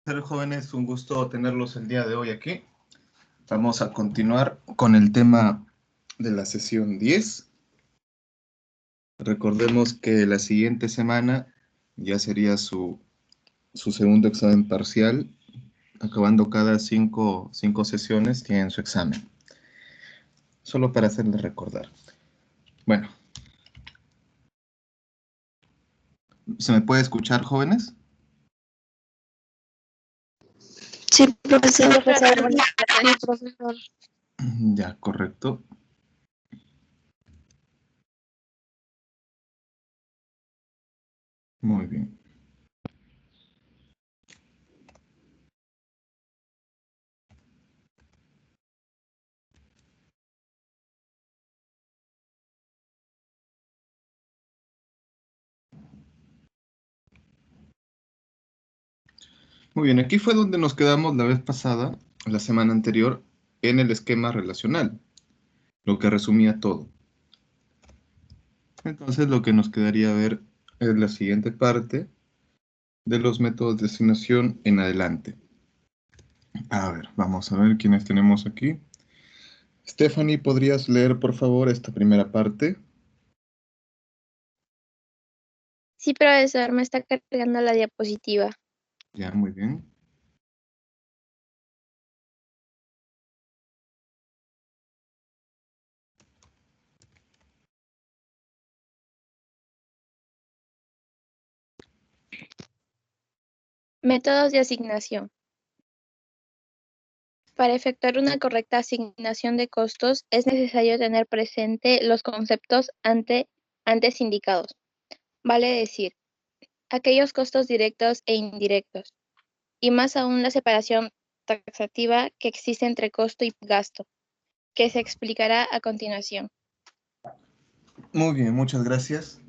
Jóvenes, un gusto tenerlos el día de hoy aquí. Vamos a continuar con el tema de la sesión 10. Recordemos que la siguiente semana ya sería su segundo examen parcial. Acabando cada cinco sesiones tienen su examen. Solo para hacerles recordar. Bueno. ¿Se me puede escuchar, jóvenes? Sí, profesor. Sí, profesor. Ya, correcto. Muy bien. Muy bien, aquí fue donde nos quedamos la vez pasada, la semana anterior, en el esquema relacional, lo que resumía todo. Entonces lo que nos quedaría ver es la siguiente parte de los métodos de asignación en adelante. A ver, vamos a ver quiénes tenemos aquí. Stephanie, ¿podrías leer por favor esta primera parte? Sí, profesor, me está cargando la diapositiva. Ya, muy bien. Métodos de asignación. Para efectuar una correcta asignación de costos es necesario tener presente los conceptos antes indicados. Vale decir, aquellos costos directos e indirectos, y más aún la separación taxativa que existe entre costo y gasto, que se explicará a continuación. Muy bien, muchas gracias.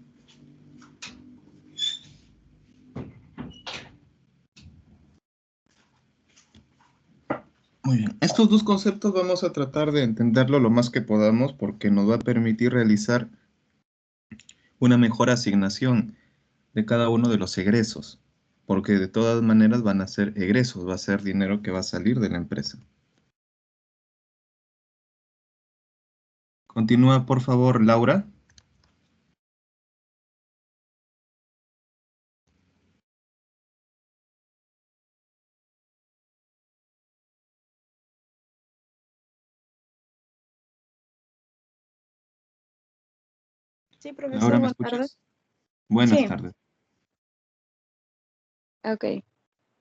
Muy bien, estos dos conceptos vamos a tratar de entenderlo lo más que podamos porque nos va a permitir realizar una mejor asignación de cada uno de los egresos, porque de todas maneras van a ser egresos, va a ser dinero que va a salir de la empresa. Continúa, por favor, Laura. Sí, profesor, Laura, ¿me buenas escuchas? tardes. Buenas Sí. tardes. Ok.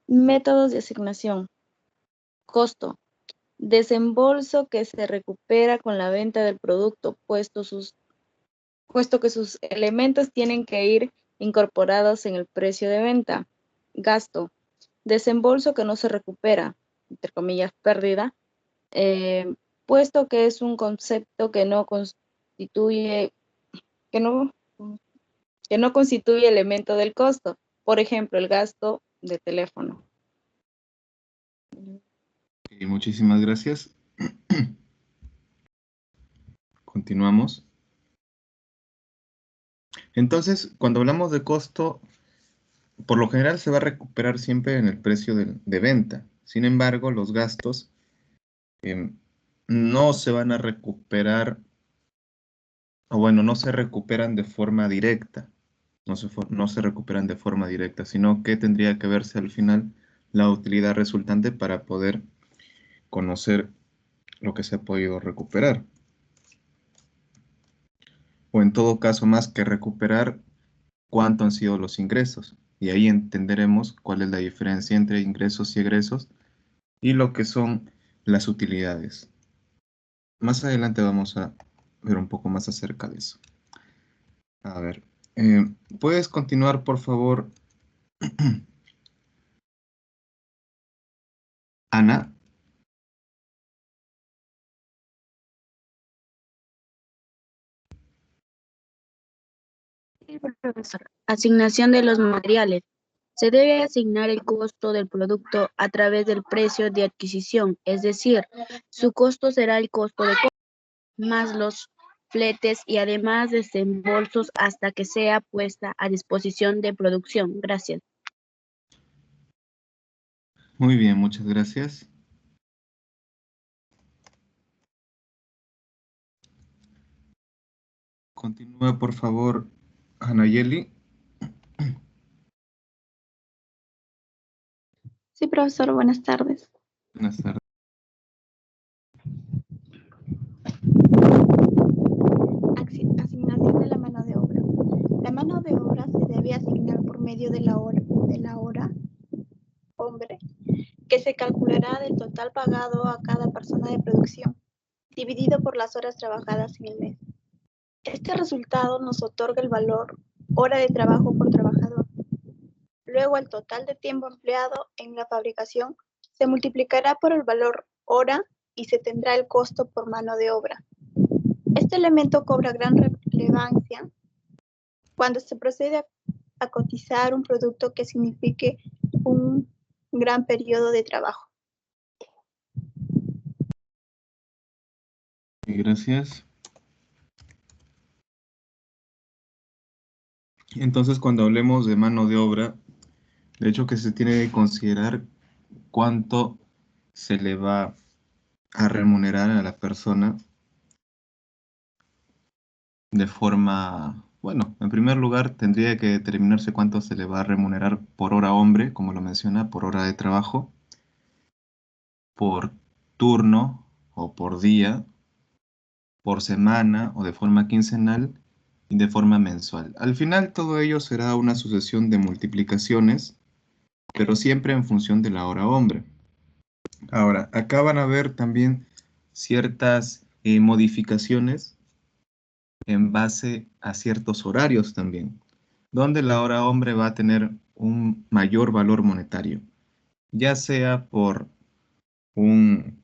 Métodos de asignación. Costo. Desembolso que se recupera con la venta del producto, puesto que sus elementos tienen que ir incorporados en el precio de venta. Gasto. Desembolso que no se recupera, entre comillas, pérdida, puesto que es un concepto que no constituye elemento del costo. Por ejemplo, el gasto de teléfono. Muchísimas gracias. Continuamos. Entonces, cuando hablamos de costo, por lo general se va a recuperar siempre en el precio de venta. Sin embargo, los gastos no se van a recuperar, o bueno, no se recuperan de forma directa. No se recuperan de forma directa, sino que tendría que verse al final la utilidad resultante para poder conocer lo que se ha podido recuperar. O en todo caso, más que recuperar, cuánto han sido los ingresos. Y ahí entenderemos cuál es la diferencia entre ingresos y egresos y lo que son las utilidades. Más adelante vamos a ver un poco más acerca de eso. A ver, ¿puedes continuar, por favor, Ana? Sí, profesor. Asignación de los materiales. Se debe asignar el costo del producto a través del precio de adquisición, es decir, su costo será el costo de compra más los fletes y además desembolsos hasta que sea puesta a disposición de producción. Gracias. Muy bien, muchas gracias. Continúa, por favor, Anayeli. Sí, profesor, buenas tardes. Buenas tardes. Asignación de la mano de obra. La mano de obra se debe asignar por medio de la hora hombre, que se calculará del total pagado a cada persona de producción, dividido por las horas trabajadas en el mes. Este resultado nos otorga el valor hora de trabajo por trabajador. Luego, el total de tiempo empleado en la fabricación se multiplicará por el valor hora y se tendrá el costo por mano de obra. Este elemento cobra gran relevancia cuando se procede a cotizar un producto que signifique un gran periodo de trabajo. Gracias. Entonces, cuando hablemos de mano de obra, de hecho que se tiene que considerar cuánto se le va a remunerar a la persona de forma, bueno, en primer lugar tendría que determinarse cuánto se le va a remunerar por hora hombre, como lo menciona, por hora de trabajo, por turno o por día, por semana o de forma quincenal y de forma mensual. Al final todo ello será una sucesión de multiplicaciones, pero siempre en función de la hora hombre. Ahora, acá van a ver también ciertas modificaciones en base a ciertos horarios también, donde la hora hombre va a tener un mayor valor monetario, ya sea un,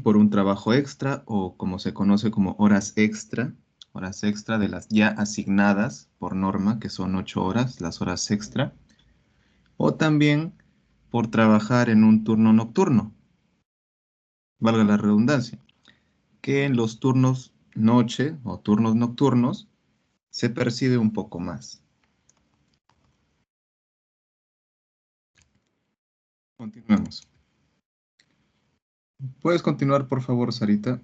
por un trabajo extra o como se conoce como horas extra de las ya asignadas por norma, que son 8 horas, las horas extra, o también por trabajar en un turno nocturno, valga la redundancia, que en los turnos noche o turnos nocturnos se percibe un poco más. Continuemos. ¿Puedes continuar, por favor, Sarita?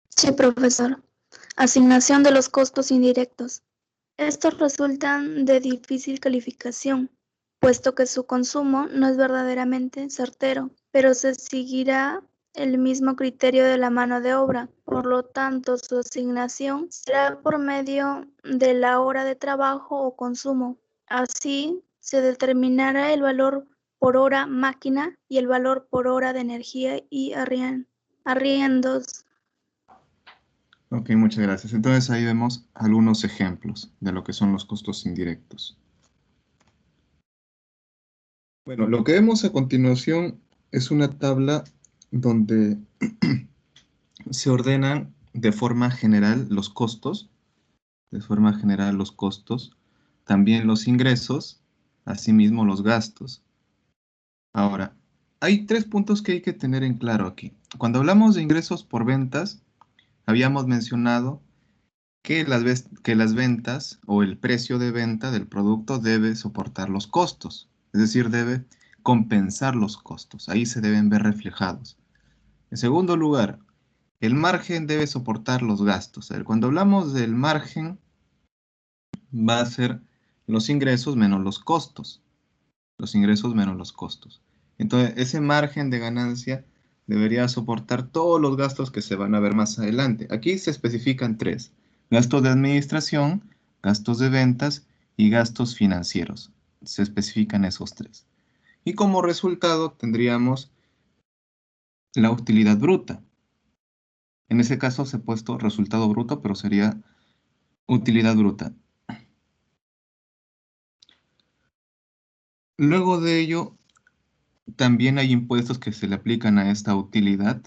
Sí, profesor. Asignación de los costos indirectos. Estos resultan de difícil calificación, puesto que su consumo no es verdaderamente certero, pero se seguirá el mismo criterio de la mano de obra. Por lo tanto, su asignación será por medio de la hora de trabajo o consumo. Así, se determinará el valor por hora máquina y el valor por hora de energía y arriendos. Ok, muchas gracias. Entonces ahí vemos algunos ejemplos de lo que son los costos indirectos. Bueno, lo que vemos a continuación es una tabla donde se ordenan de forma general los costos, también los ingresos, asimismo los gastos. Ahora, hay tres puntos que hay que tener en claro aquí. Cuando hablamos de ingresos por ventas, habíamos mencionado que las ventas o el precio de venta del producto debe soportar los costos, es decir, debe compensar los costos. Ahí se deben ver reflejados. En segundo lugar, el margen debe soportar los gastos. A ver, cuando hablamos del margen, va a ser los ingresos menos los costos. Los ingresos menos los costos. Entonces, ese margen de ganancia debería soportar todos los gastos que se van a ver más adelante. Aquí se especifican tres: gastos de administración, gastos de ventas y gastos financieros. Se especifican esos tres. Y como resultado tendríamos la utilidad bruta. En ese caso se ha puesto resultado bruto, pero sería utilidad bruta. Luego de ello, también hay impuestos que se le aplican a esta utilidad,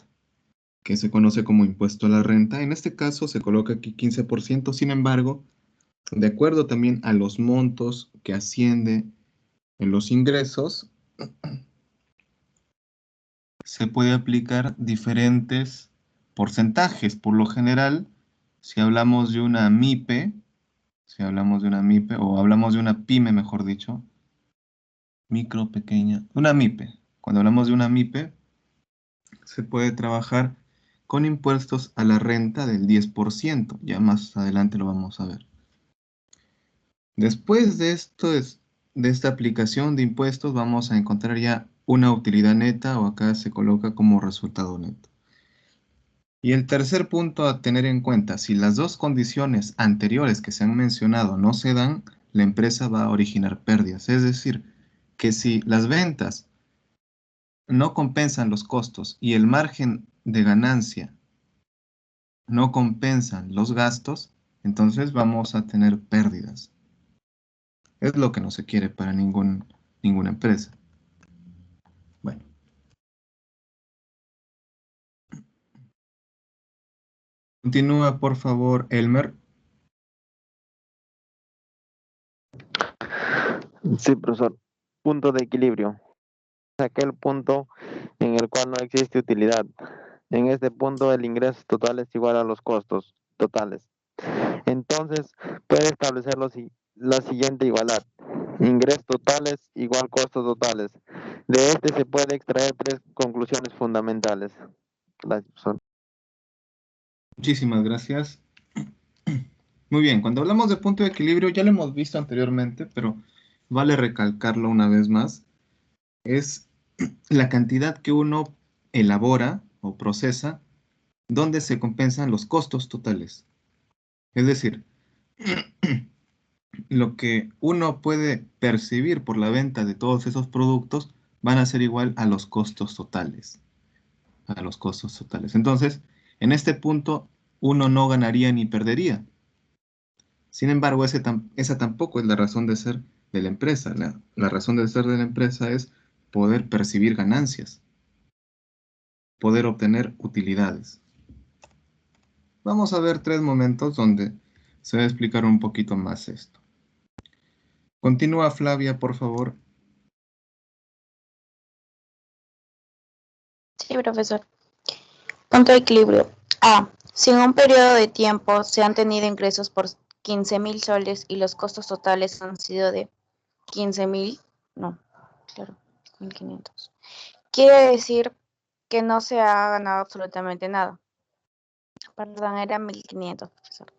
que se conoce como impuesto a la renta. En este caso se coloca aquí 15%, sin embargo, de acuerdo también a los montos que asciende en los ingresos, se puede aplicar diferentes porcentajes. Por lo general, si hablamos de una MIPE, o hablamos de una pyme, mejor dicho, micro, pequeña, una MIPE. Cuando hablamos de una MIPE, se puede trabajar con impuestos a la renta del 10%. Ya más adelante lo vamos a ver. Después de de esta aplicación de impuestos, vamos a encontrar ya una utilidad neta, o acá se coloca como resultado neto. Y el tercer punto a tener en cuenta: si las dos condiciones anteriores que se han mencionado no se dan, la empresa va a originar pérdidas. Es decir, que si las ventas no compensan los costos y el margen de ganancia no compensan los gastos, entonces vamos a tener pérdidas. Es lo que no se quiere para ninguna empresa. Bueno. Continúa, por favor, Elmer. Sí, profesor. Punto de equilibrio. Es aquel punto en el cual no existe utilidad. En este punto el ingreso total es igual a los costos totales. Entonces puede establecer la siguiente igualdad. Ingresos totales igual costos totales. De este se puede extraer tres conclusiones fundamentales. Gracias, profesor. Muchísimas gracias. Muy bien, cuando hablamos de punto de equilibrio, ya lo hemos visto anteriormente, pero vale recalcarlo una vez más. Es la cantidad que uno elabora o procesa donde se compensan los costos totales. Es decir, lo que uno puede percibir por la venta de todos esos productos van a ser igual a los costos totales. A los costos totales. Entonces, en este punto, uno no ganaría ni perdería. Sin embargo, esa tampoco es la razón de ser de la empresa. La razón de ser de la empresa es poder percibir ganancias, poder obtener utilidades. Vamos a ver tres momentos donde se va a explicar un poquito más esto. Continúa, Flavia, por favor. Sí, profesor. Punto de equilibrio. A. Si en un periodo de tiempo se han tenido ingresos por 15.000 soles y los costos totales han sido de 15.000, no, claro, 1.500. Quiere decir que no se ha ganado absolutamente nada. Perdón, era 1.500, profesor.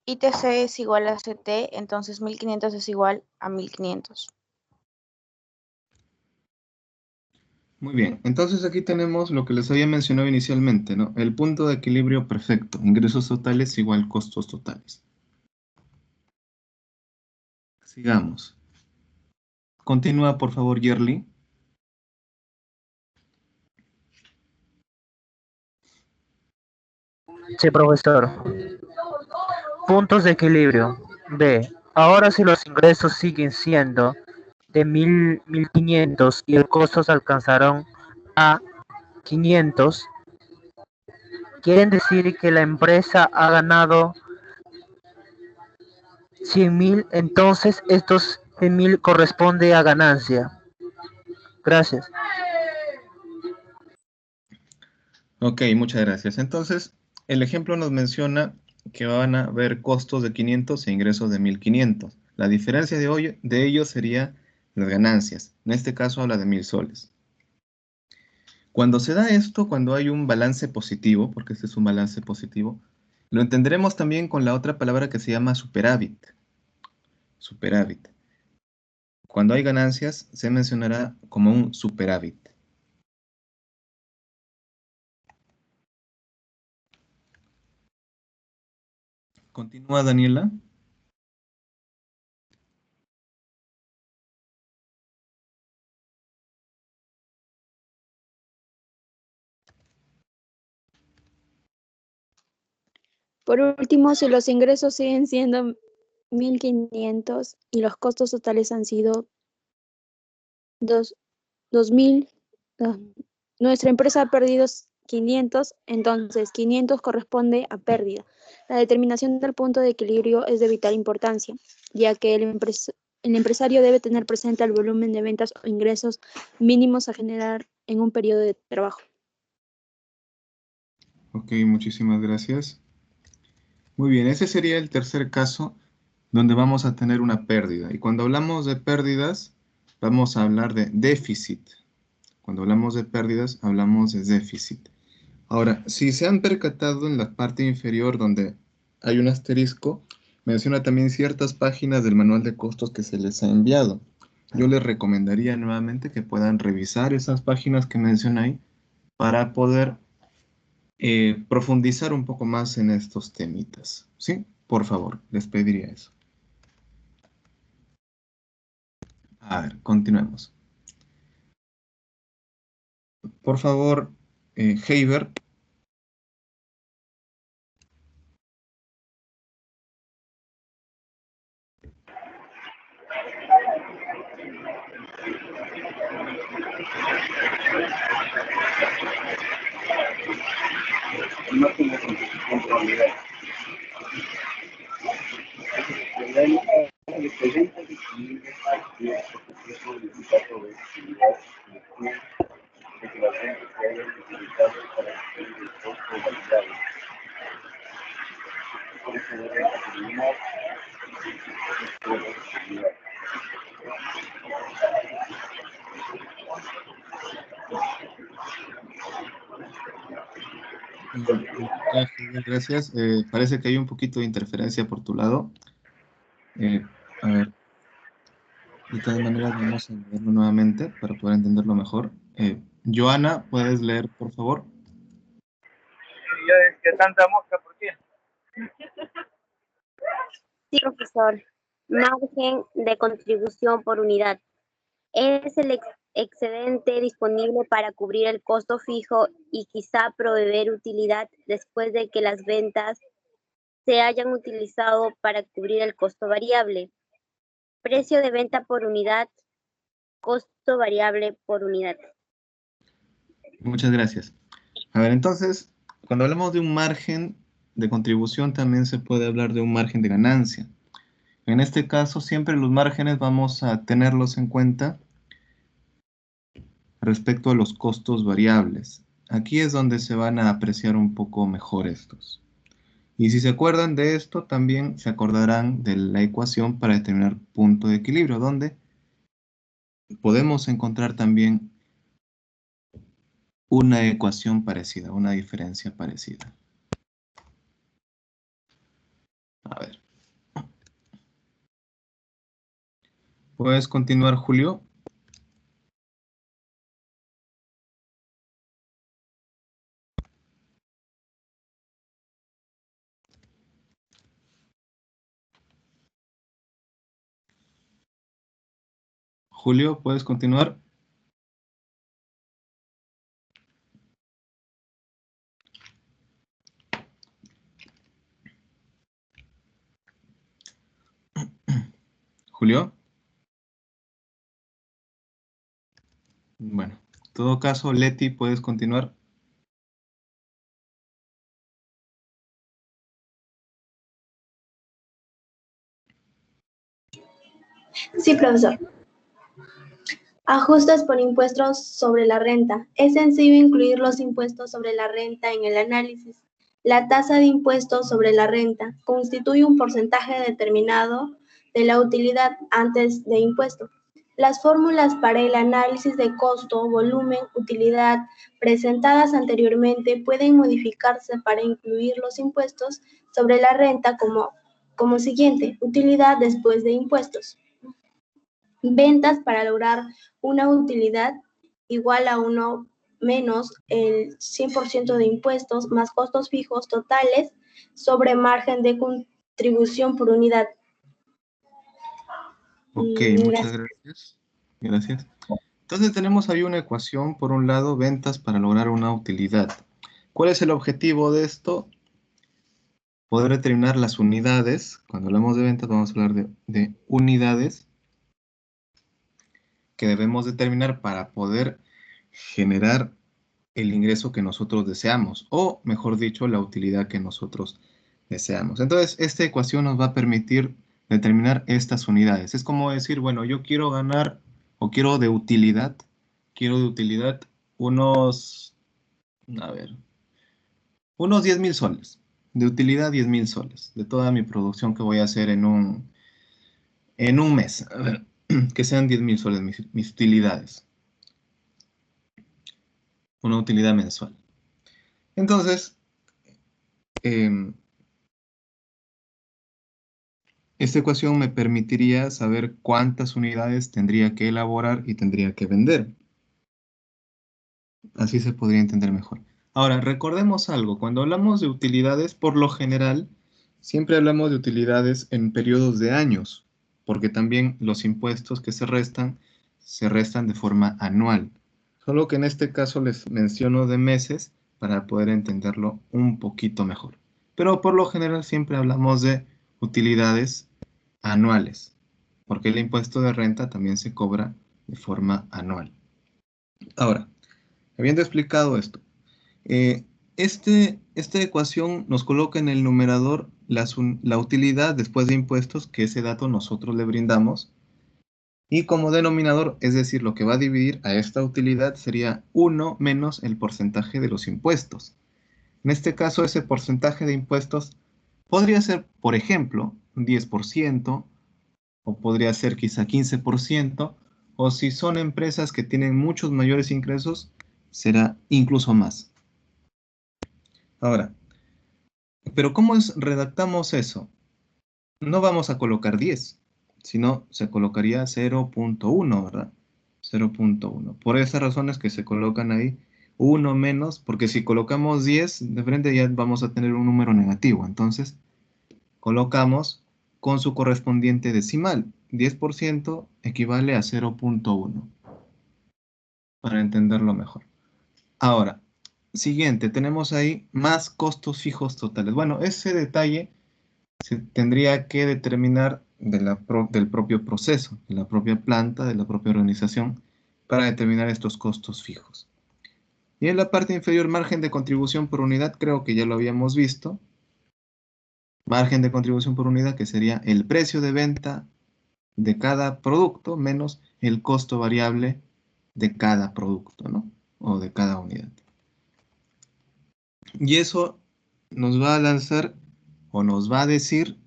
ITC es igual a CT, entonces 1.500 es igual a 1.500. Muy bien, entonces aquí tenemos lo que les había mencionado inicialmente, ¿no? El punto de equilibrio perfecto. Ingresos totales igual costos totales. Sigamos. Continúa, por favor, Yerli. Sí, profesor. Puntos de equilibrio. B. Ahora si los ingresos siguen siendo de 1.500 y el costos alcanzaron a 500, quieren decir que la empresa ha ganado 100.000, entonces estos 100.000 corresponde a ganancia. Gracias. Ok, muchas gracias. Entonces, el ejemplo nos menciona que van a haber costos de 500 e ingresos de 1.500. La diferencia de ellos sería las ganancias. En este caso habla de 1.000 soles. Cuando se da esto, cuando hay un balance positivo, porque este es un balance positivo, lo entenderemos también con la otra palabra que se llama superávit. Superávit. Cuando hay ganancias, se mencionará como un superávit. Continúa, Daniela. Por último, si los ingresos siguen siendo 1.500 y los costos totales han sido 2.000, nuestra empresa ha perdido 500, entonces 500 corresponde a pérdida. La determinación del punto de equilibrio es de vital importancia, ya que el empresario debe tener presente el volumen de ventas o ingresos mínimos a generar en un periodo de trabajo. Ok, muchísimas gracias. Muy bien, ese sería el tercer caso donde vamos a tener una pérdida. Y cuando hablamos de pérdidas, vamos a hablar de déficit. Cuando hablamos de pérdidas, hablamos de déficit. Ahora, si se han percatado en la parte inferior donde hay un asterisco, menciona también ciertas páginas del manual de costos que se les ha enviado. Yo les recomendaría nuevamente que puedan revisar esas páginas que menciona ahí para poder profundizar un poco más en estos temitas. ¿Sí? Por favor, les pediría eso. A ver, continuemos. Por favor, Heiber. Gracias. Parece que hay un poquito de interferencia por tu lado. A ver, de todas maneras vamos a leerlo nuevamente para poder entenderlo mejor. Joana, ¿puedes leer, por favor? ¿Qué tanta mosca? ¿Por qué? Sí, profesor. Margen de contribución por unidad. Es el excedente disponible para cubrir el costo fijo y quizá proveer utilidad después de que las ventas se hayan utilizado para cubrir el costo variable. Precio de venta por unidad, costo variable por unidad. Muchas gracias. A ver, entonces, cuando hablamos de un margen de contribución, también se puede hablar de un margen de ganancia. En este caso, siempre los márgenes vamos a tenerlos en cuenta respecto a los costos variables. Aquí es donde se van a apreciar un poco mejor estos. Y si se acuerdan de esto, también se acordarán de la ecuación para determinar punto de equilibrio, donde podemos encontrar también una ecuación parecida, una diferencia parecida. A ver. ¿Puedes continuar, Julio? Julio, ¿puedes continuar? Julio. Bueno, en todo caso, Leti, ¿puedes continuar? Sí, profesor. Ajustes por impuestos sobre la renta. Es sencillo incluir los impuestos sobre la renta en el análisis. La tasa de impuestos sobre la renta constituye un porcentaje determinado de la utilidad antes de impuesto. Las fórmulas para el análisis de costo, volumen, utilidad presentadas anteriormente pueden modificarse para incluir los impuestos sobre la renta como siguiente: utilidad después de impuestos. Ventas para lograr una utilidad igual a 1 menos el 100% de impuestos más costos fijos totales sobre margen de contribución por unidad. Ok, muchas gracias. Gracias. Entonces tenemos ahí una ecuación, por un lado, ventas para lograr una utilidad. ¿Cuál es el objetivo de esto? Poder determinar las unidades. Cuando hablamos de ventas vamos a hablar de unidades que debemos determinar para poder generar el ingreso que nosotros deseamos, o mejor dicho, la utilidad que nosotros deseamos. Entonces, esta ecuación nos va a permitir determinar estas unidades. Es como decir, bueno, yo quiero ganar o quiero de utilidad unos, a ver, unos 10.000 soles. De utilidad 10.000 soles de toda mi producción que voy a hacer en un mes. A ver, que sean 10.000 soles mis utilidades. Una utilidad mensual. Entonces, esta ecuación me permitiría saber cuántas unidades tendría que elaborar y tendría que vender. Así se podría entender mejor. Ahora, recordemos algo. Cuando hablamos de utilidades, por lo general, siempre hablamos de utilidades en periodos de años, porque también los impuestos que se restan de forma anual. Solo que en este caso les menciono de meses para poder entenderlo un poquito mejor. Pero por lo general siempre hablamos de utilidades anuales, porque el impuesto de renta también se cobra de forma anual. Ahora, habiendo explicado esto, esta ecuación nos coloca en el numerador la utilidad después de impuestos, que ese dato nosotros le brindamos, y como denominador, es decir, lo que va a dividir a esta utilidad sería 1 menos el porcentaje de los impuestos. En este caso, ese porcentaje de impuestos podría ser, por ejemplo, un 10%, o podría ser quizá 15%, o si son empresas que tienen muchos mayores ingresos, será incluso más. Ahora, pero ¿cómo redactamos eso? No vamos a colocar 10, sino se colocaría 0.1, ¿verdad? 0.1. Por esas razones que se colocan ahí, 1 menos, porque si colocamos 10 de frente ya vamos a tener un número negativo. Entonces, colocamos con su correspondiente decimal. 10% equivale a 0.1, para entenderlo mejor. Ahora, siguiente, tenemos ahí más costos fijos totales. Bueno, ese detalle se tendría que determinar del propio proceso, de la propia planta, de la propia organización, para determinar estos costos fijos. Y en la parte inferior, margen de contribución por unidad, creo que ya lo habíamos visto. Margen de contribución por unidad, que sería el precio de venta de cada producto menos el costo variable de cada producto, ¿no? O de cada unidad. Y eso nos va a lanzar o nos va a decir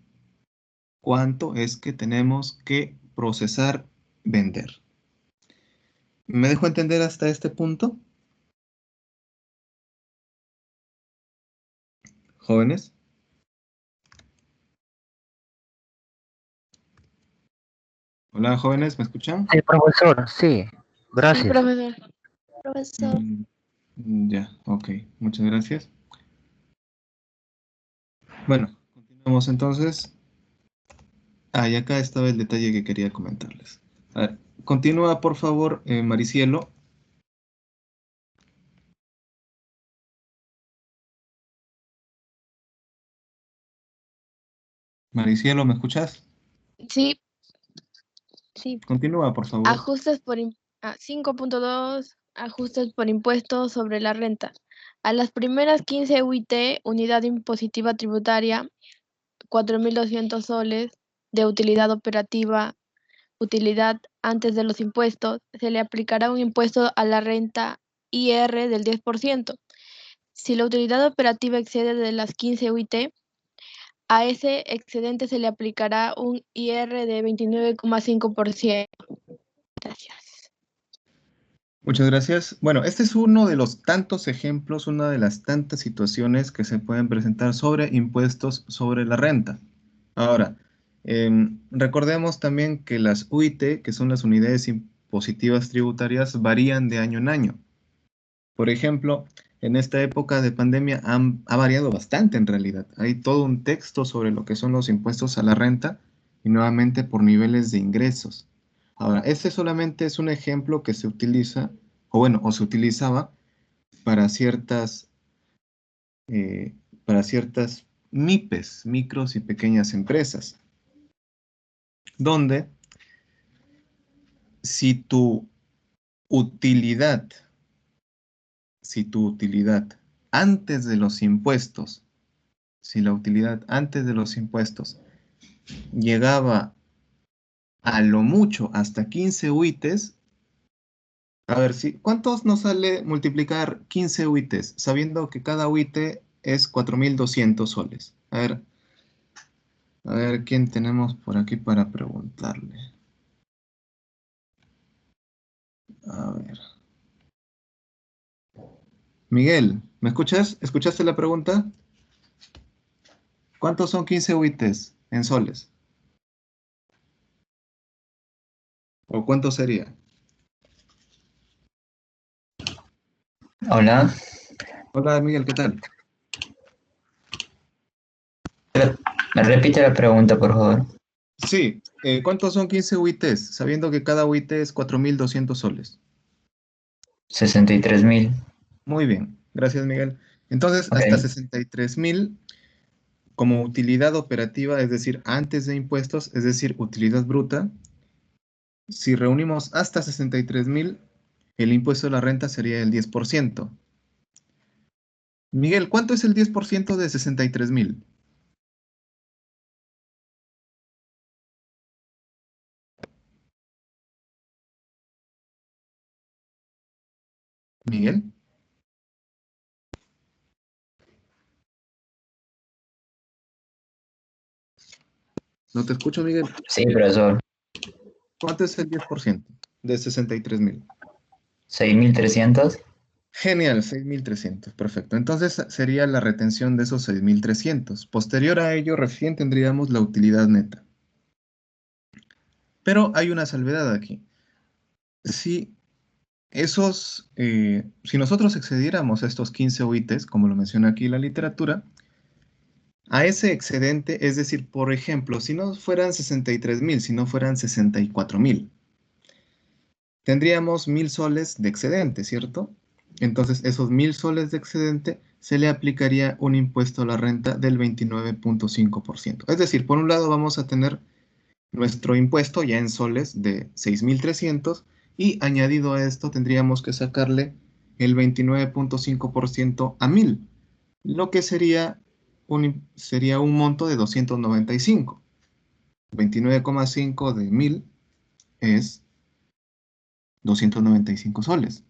cuánto es que tenemos que procesar, vender. ¿Me dejo entender hasta este punto? Jóvenes. Hola, jóvenes, ¿me escuchan? Sí, profesor, sí. Sí, Gracias. profesor. Profesor. Ya, ok. Muchas gracias. Bueno, continuamos entonces. Y acá estaba el detalle que quería comentarles. A ver, continúa, por favor, Maricielo. Maricielo, ¿me escuchas? Sí, sí. Continúa, por favor. Ajustes por 5.2, ajustes por impuestos sobre la renta. A las primeras 15 UIT, unidad impositiva tributaria, 4.200 soles de utilidad operativa, utilidad antes de los impuestos, se le aplicará un impuesto a la renta IR del 10%. Si la utilidad operativa excede de las 15 UIT, a ese excedente se le aplicará un IR de 29,5%. Gracias. Muchas gracias. Bueno, este es uno de los tantos ejemplos, una de las tantas situaciones que se pueden presentar sobre impuestos sobre la renta. Ahora, recordemos también que las UIT, que son las unidades impositivas tributarias, varían de año en año. Por ejemplo, en esta época de pandemia ha variado bastante en realidad. Hay todo un texto sobre lo que son los impuestos a la renta y nuevamente por niveles de ingresos. Ahora, este solamente es un ejemplo que se utiliza, o se utilizaba para ciertas MIPES, micros y pequeñas empresas, donde si tu utilidad, antes de los impuestos, si la utilidad antes de los impuestos llegaba a lo mucho hasta 15 UITs, a ver, ¿cuántos nos sale multiplicar 15 UITs, sabiendo que cada UIT es 4.200 soles? A ver, ¿quién tenemos por aquí para preguntarle? A ver. Miguel, ¿me escuchas? ¿Escuchaste la pregunta? ¿Cuántos son 15 UITs en soles? ¿O cuánto sería? Hola, Hola, Miguel, ¿qué tal? me repite la pregunta, por favor. Sí, ¿cuántos son 15 UITs? Sabiendo que cada UIT es 4.200 soles. 63.000. Muy bien, gracias, Miguel. Entonces, Ok, hasta 63.000 como utilidad operativa, es decir, antes de impuestos, es decir, utilidad bruta. Si reunimos hasta 63.000, el impuesto de la renta sería el 10%. Miguel, ¿cuánto es el 10% de 63.000? Miguel, no te escucho, Miguel. sí, profesor. ¿Cuánto es el 10% de 63.000? 6.300. Genial, 6.300, perfecto. Entonces sería la retención de esos 6.300. Posterior a ello, recién tendríamos la utilidad neta. Pero hay una salvedad aquí. Si si nosotros excediéramos estos 15 UITs, como lo menciona aquí la literatura, a ese excedente, es decir, por ejemplo, si no fueran 63.000, si no fueran 64.000, tendríamos 1.000 soles de excedente, ¿cierto? Entonces, esos 1.000 soles de excedente se le aplicaría un impuesto a la renta del 29.5%. Es decir, por un lado vamos a tener nuestro impuesto ya en soles de 6.300 y añadido a esto tendríamos que sacarle el 29.5% a 1.000, lo que sería un monto de 295. 29,5 de 1.000 es 295 soles.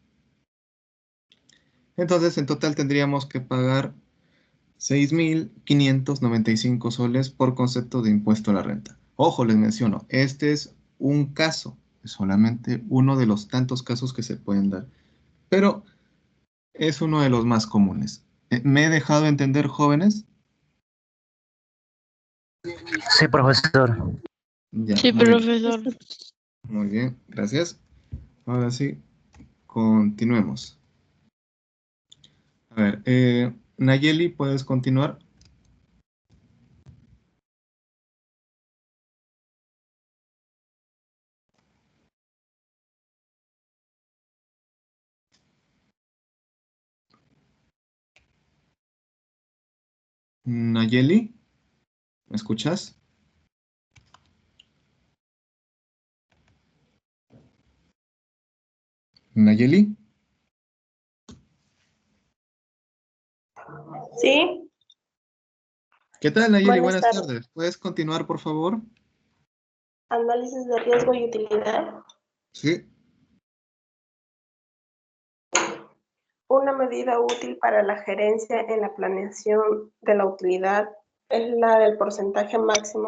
Entonces, en total tendríamos que pagar 6.595 soles por concepto de impuesto a la renta. Ojo, les menciono, este es un caso, es solamente uno de los tantos casos que se pueden dar, pero es uno de los más comunes. ¿Me he dejado entender, jóvenes? Sí, profesor. Ya, Sí, muy bien, profesor. muy bien, gracias. Ahora sí, continuemos. A ver, Nayeli, ¿puedes continuar? Nayeli, ¿me escuchas? Nayeli. Sí, ¿Qué tal, Nayeli? buenas Buenas tardes. tardes. ¿Puedes continuar, por favor? Análisis de riesgo y utilidad. Sí. Una medida útil para la gerencia en la planeación de la utilidad es la del porcentaje máximo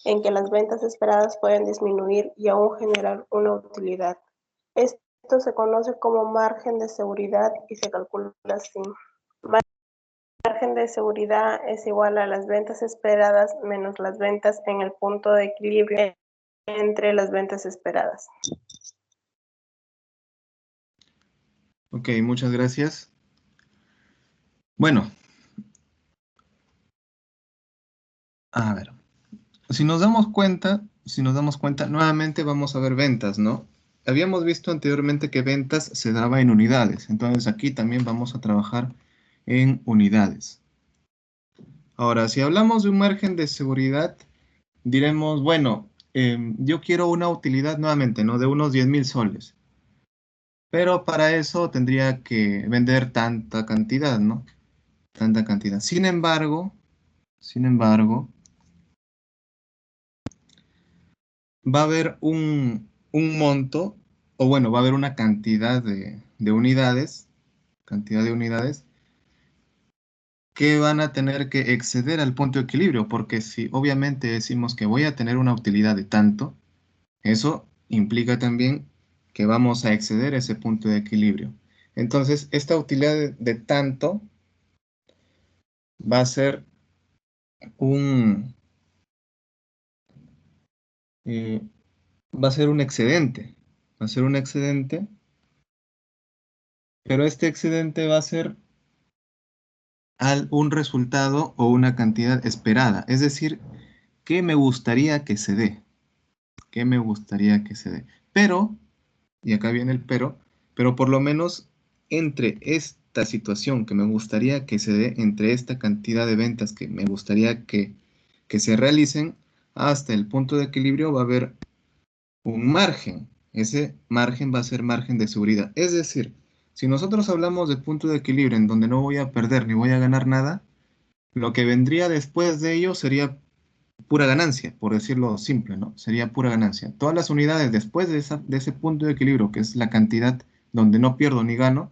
en que las ventas esperadas pueden disminuir y aún generar una utilidad. Esto se conoce como margen de seguridad y se calcula así. Margen de seguridad es igual a las ventas esperadas menos las ventas en el punto de equilibrio entre las ventas esperadas. Ok, muchas gracias. Bueno, a ver. Si nos damos cuenta, nuevamente vamos a ver ventas, ¿no? Habíamos visto anteriormente que ventas se daba en unidades. Entonces aquí también vamos a trabajar en unidades. Ahora, si hablamos de un margen de seguridad, diremos, bueno, yo quiero una utilidad nuevamente, ¿no? De unos 10.000 soles. Pero para eso tendría que vender tanta cantidad, ¿no? Tanta cantidad. Sin embargo, va a haber un monto, o bueno, va a haber una cantidad de unidades que van a tener que exceder al punto de equilibrio, porque si obviamente decimos que voy a tener una utilidad de tanto, eso implica también que vamos a exceder ese punto de equilibrio. Entonces, esta utilidad de tanto va a ser un excedente. Va a ser un excedente, pero este excedente va a ser un resultado o una cantidad esperada. Es decir, ¿qué me gustaría que se dé? ¿Qué me gustaría que se dé? Pero, y acá viene el pero por lo menos entre esta situación que me gustaría que se dé, entre esta cantidad de ventas que me gustaría que se realicen, hasta el punto de equilibrio va a haber un margen. Ese margen va a ser margen de seguridad. Es decir, si nosotros hablamos de punto de equilibrio en donde no voy a perder ni voy a ganar nada, lo que vendría después de ello sería pura ganancia, por decirlo simple, ¿no? Sería pura ganancia. Todas las unidades después de ese punto de equilibrio, que es la cantidad donde no pierdo ni gano,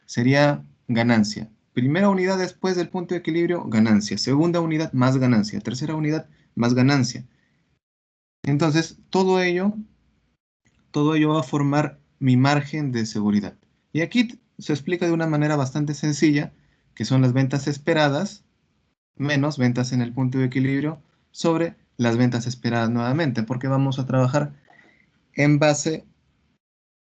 sería ganancia. Primera unidad después del punto de equilibrio, ganancia. Segunda unidad, más ganancia. Tercera unidad, más ganancia. Entonces, todo ello va a formar mi margen de seguridad. Y aquí se explica de una manera bastante sencilla, que son las ventas esperadas, menos ventas en el punto de equilibrio, sobre las ventas esperadas nuevamente, porque vamos a trabajar en base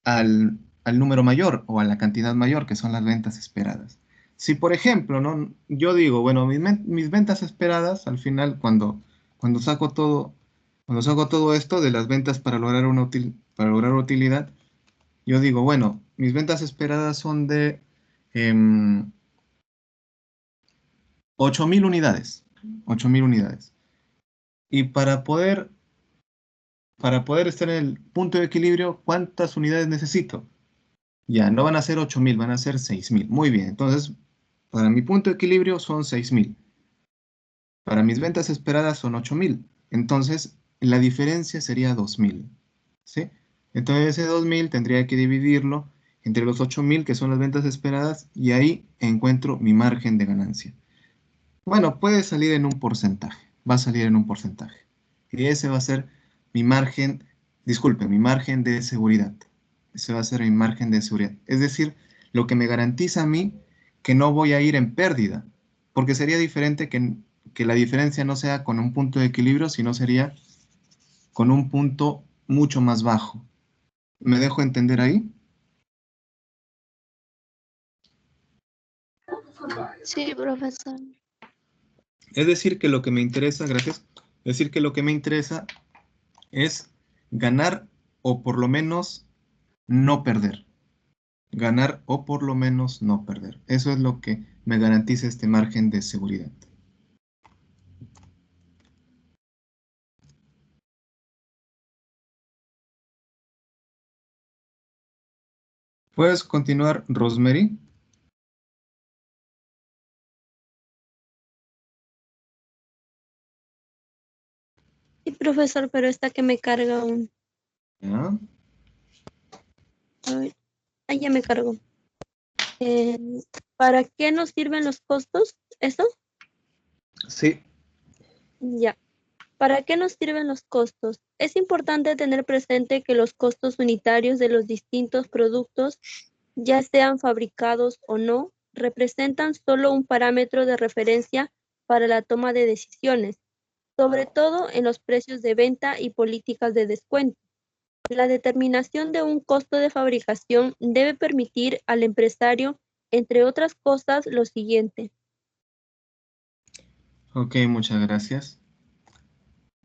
al número mayor o a la cantidad mayor, que son las ventas esperadas. Si, por ejemplo, ¿no? Yo digo, bueno, mis ventas esperadas, al final, cuando saco todo esto de las ventas para lograr utilidad, yo digo, bueno, mis ventas esperadas son de 8.000 unidades. 8.000 unidades. Y para poder estar en el punto de equilibrio, ¿cuántas unidades necesito? Ya, no van a ser 8.000, van a ser 6.000. Muy bien, entonces, para mi punto de equilibrio son 6.000. Para mis ventas esperadas son 8.000. Entonces, la diferencia sería 2.000. ¿Sí? Entonces, ese 2.000 tendría que dividirlo entre los 8.000, que son las ventas esperadas, y ahí encuentro mi margen de ganancia. Bueno, puede salir en un porcentaje. Va a salir en un porcentaje. Y ese va a ser mi margen, mi margen de seguridad. Ese va a ser mi margen de seguridad. Es decir, lo que me garantiza a mí que no voy a ir en pérdida. Porque sería diferente que la diferencia no sea con un punto de equilibrio, sino sería con un punto mucho más bajo. ¿Me dejo entender ahí? Sí, profesor. Es decir, que lo que me interesa, gracias, es decir, que lo que me interesa es ganar o por lo menos no perder. Ganar o por lo menos no perder. Eso es lo que me garantiza este margen de seguridad. ¿Puedes continuar, Rosemary? Sí, profesor, pero esta que me carga un... ¿Ya? Ay, ya me cargó. ¿Para qué nos sirven los costos? ¿Eso? Sí. Ya. ¿Para qué nos sirven los costos? Es importante tener presente que los costos unitarios de los distintos productos, ya sean fabricados o no, representan solo un parámetro de referencia para la toma de decisiones, sobre todo en los precios de venta y políticas de descuento. La determinación de un costo de fabricación debe permitir al empresario, entre otras cosas, lo siguiente. Ok, muchas gracias.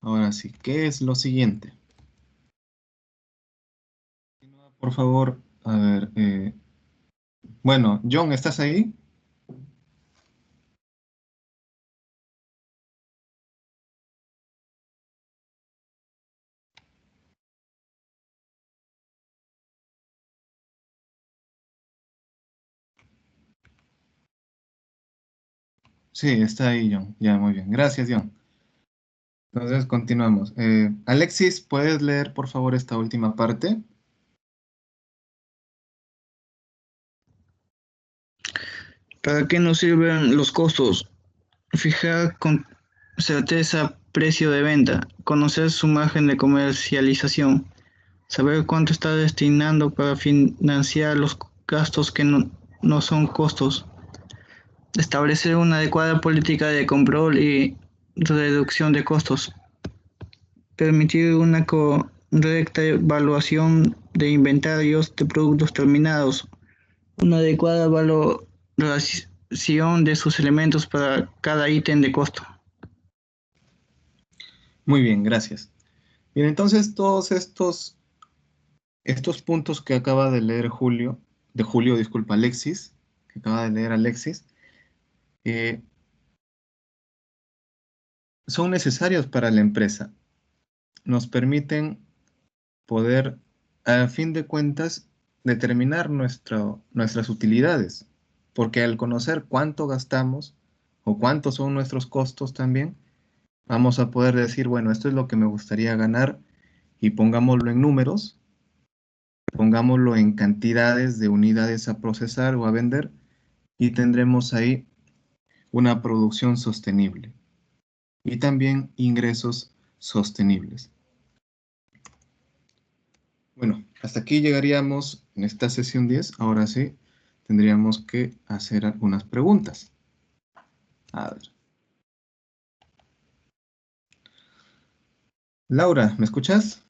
Ahora sí, ¿qué es lo siguiente? Por favor, a ver. Bueno, John, ¿estás ahí? Sí, está ahí, John. Ya, muy bien. Gracias, John. Entonces, continuamos. Alexis, ¿puedes leer, por favor, esta última parte? ¿Para qué nos sirven los costos? Fijar con certeza precio de venta, conocer su margen de comercialización, saber cuánto está destinando para financiar los gastos que no son costos, establecer una adecuada política de control y reducción de costos, permitir una correcta evaluación de inventarios de productos terminados, una adecuada valoración de sus elementos para cada ítem de costo. Muy bien, gracias. Bien, entonces todos estos puntos que acaba de leer Alexis, que acaba de leer Alexis, son necesarios para la empresa. Nos permiten poder, a fin de cuentas, determinar nuestras utilidades, porque al conocer cuánto gastamos o cuántos son nuestros costos también, vamos a poder decir, bueno, esto es lo que me gustaría ganar y pongámoslo en números, pongámoslo en cantidades de unidades a procesar o a vender y tendremos ahí una producción sostenible y también ingresos sostenibles. Bueno, hasta aquí llegaríamos en esta sesión 10. Ahora sí, tendríamos que hacer algunas preguntas. A ver. Laura, ¿me escuchas?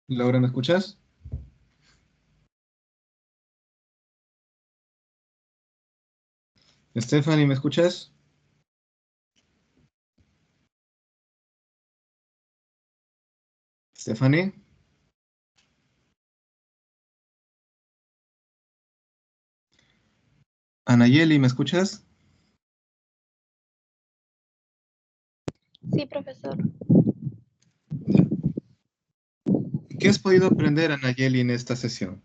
Laura, ¿me escuchas? Stephanie, ¿me escuchas? Stephanie. Anayeli, ¿me escuchas? Sí, profesor. ¿Qué has podido aprender, Anayeli, en esta sesión?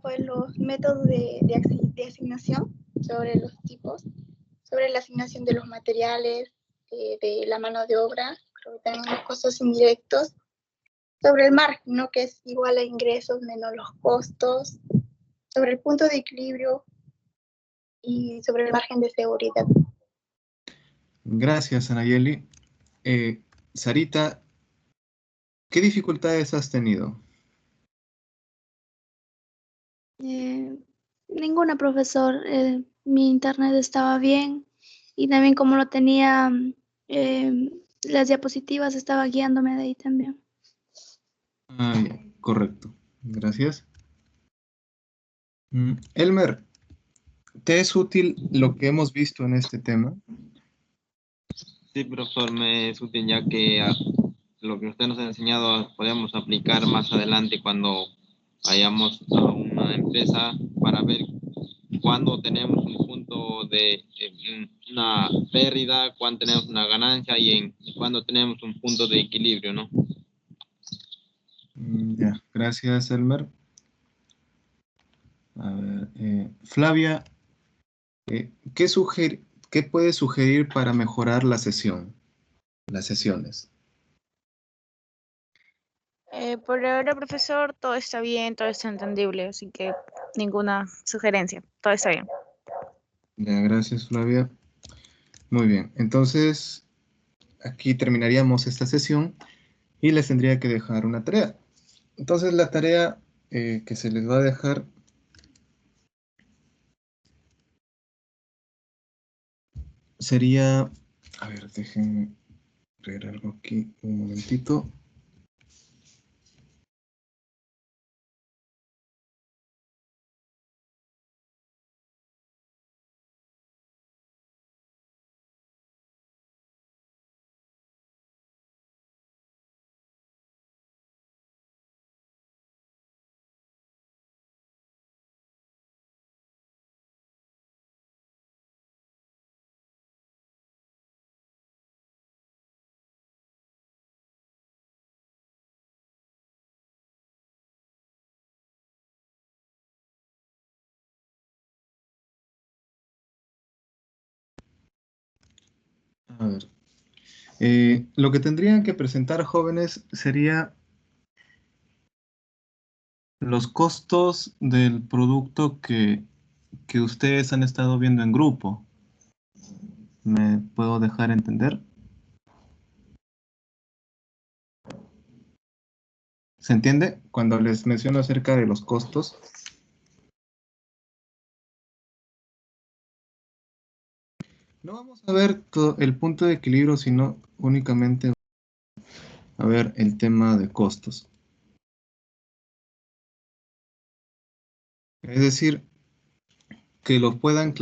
Pues los métodos de asignación, sobre los tipos, sobre la asignación de los materiales, de la mano de obra, creo que también los costos indirectos, sobre el margen, ¿no? Que es igual a ingresos menos los costos, sobre el punto de equilibrio y sobre el margen de seguridad. Gracias, Anayeli. Sarita, ¿qué dificultades has tenido? Ninguna, profesor. Mi internet estaba bien y también como lo tenía las diapositivas, estaba guiándome de ahí también. Ya, correcto. Gracias. Elmer, ¿te es útil lo que hemos visto en este tema? Sí, profesor, me es útil ya que lo que usted nos ha enseñado podemos aplicar más adelante cuando vayamos a una empresa para ver cuándo tenemos un punto de una pérdida, cuándo tenemos una ganancia y cuándo tenemos un punto de equilibrio, ¿no? Ya, gracias, Elmer. A ver, Flavia, ¿qué puedes sugerir para mejorar la sesión, las sesiones? Por ahora, profesor, todo está bien, todo está entendible, así que ninguna sugerencia, todo está bien. Ya, gracias, Flavia. Muy bien, entonces aquí terminaríamos esta sesión y les tendría que dejar una tarea. Entonces la tarea que se les va a dejar sería, a ver, déjenme ver algo aquí un momentito. A ver, lo que tendrían que presentar, jóvenes, sería los costos del producto que que ustedes han estado viendo en grupo. ¿Me puedo dejar entender? ¿Se entiende? Cuando les menciono acerca de los costos. No vamos a ver el punto de equilibrio, sino únicamente a ver el tema de costos. Es decir, que lo puedan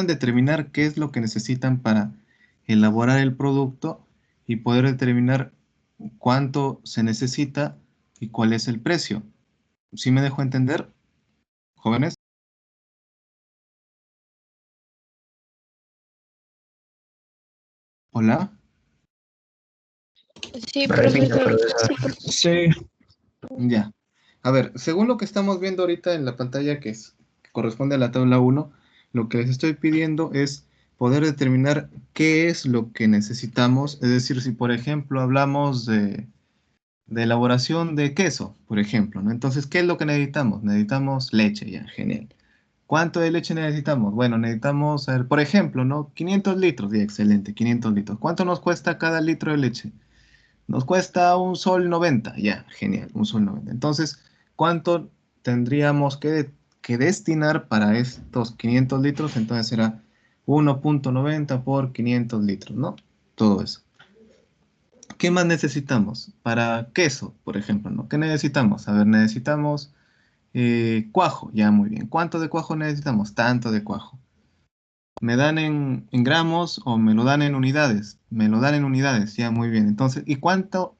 determinar qué es lo que necesitan para elaborar el producto y poder determinar cuánto se necesita y cuál es el precio. ¿Sí me dejo entender, jóvenes? Hola. Sí, Repita, profesor. profesor. Sí, Ya. A ver, según lo que estamos viendo ahorita en la pantalla, que corresponde a la tabla 1, lo que les estoy pidiendo es poder determinar qué es lo que necesitamos. Es decir, si por ejemplo hablamos de elaboración de queso, por ejemplo, ¿no? Entonces, ¿qué es lo que necesitamos? Necesitamos leche, ya, genial. ¿Cuánto de leche necesitamos? Bueno, necesitamos, a ver, por ejemplo, ¿no? 500 litros, ya, excelente, 500 litros. ¿Cuánto nos cuesta cada litro de leche? Nos cuesta un sol 90, ya, genial, un sol 90. Entonces, ¿cuánto tendríamos que destinar para estos 500 litros? Entonces será 1,90 por 500 litros, ¿no? Todo eso. ¿Qué más necesitamos? Para queso, por ejemplo, ¿no? ¿Qué necesitamos? A ver, necesitamos cuajo, ya muy bien. ¿Cuánto de cuajo necesitamos? Tanto de cuajo. ¿Me dan en gramos o me lo dan en unidades? Me lo dan en unidades, ya muy bien. Entonces, ¿y cuánto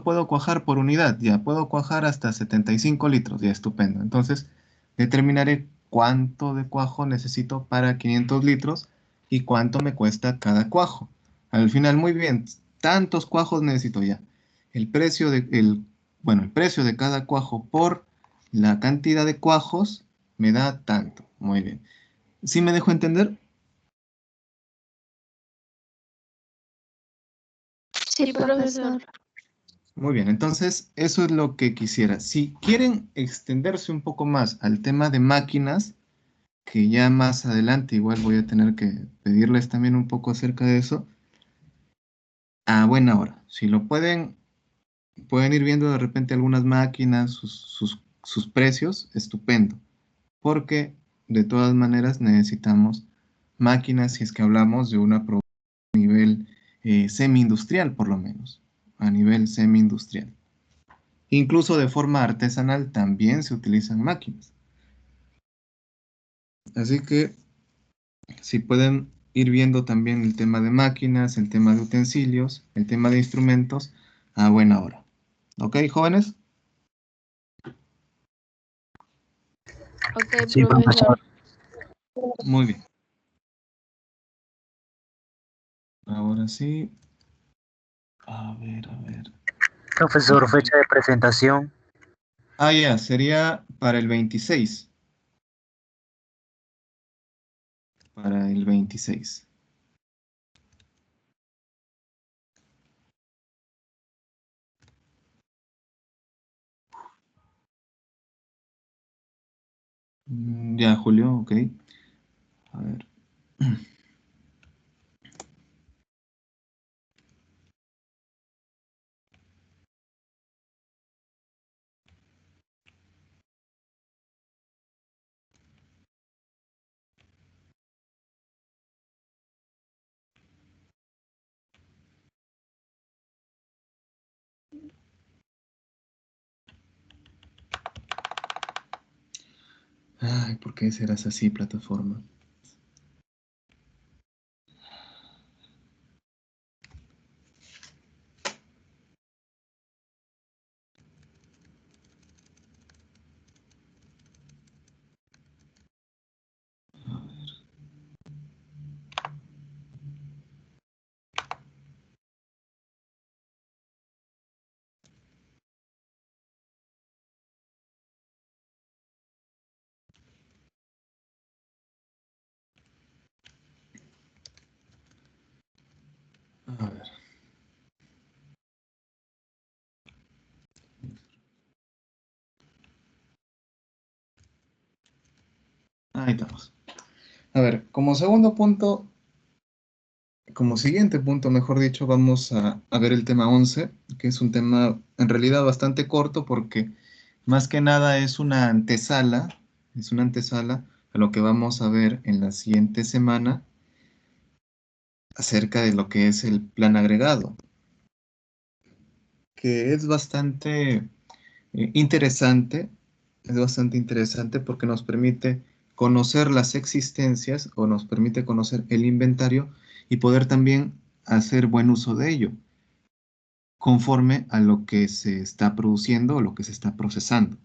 puedo cuajar por unidad? Ya puedo cuajar hasta 75 litros, ya estupendo. Entonces, determinaré cuánto de cuajo necesito para 500 litros y cuánto me cuesta cada cuajo. Al final, muy bien, tantos cuajos necesito ya. El precio de cada cuajo por la cantidad de cuajos me da tanto. Muy bien. ¿Sí me dejo entender? Sí, profesor. Muy bien, entonces eso es lo que quisiera. Si quieren extenderse un poco más al tema de máquinas, que ya más adelante igual voy a tener que pedirles también un poco acerca de eso, a buena hora. Si lo pueden ir viendo de repente algunas máquinas, sus precios, estupendo. Porque de todas maneras necesitamos máquinas si es que hablamos de una producción a nivel semi-industrial, por lo menos, a nivel semi-industrial. Incluso de forma artesanal también se utilizan máquinas. Así que si pueden ir viendo también el tema de máquinas, el tema de utensilios, el tema de instrumentos, a buena hora. ¿Ok, jóvenes? Ok, Sí, profesor. profesor. Muy bien. Ahora sí. A ver, a ver. Profesor, fecha de presentación. Ah, ya, sería para el 26. Para el 26. Ya, Julio, ok. A ver. Ay, ¿por qué serás así, plataforma? A ver. Ahí metamos. A ver, como segundo punto, como siguiente punto, mejor dicho, vamos a ver el tema 11, que es un tema en realidad bastante corto porque más que nada es una antesala a lo que vamos a ver en la siguiente semana acerca de lo que es el plan agregado, que interesante, es bastante interesante porque nos permite conocer las existencias o nos permite conocer el inventario y poder también hacer buen uso de ello, conforme a lo que se está produciendo o lo que se está procesando.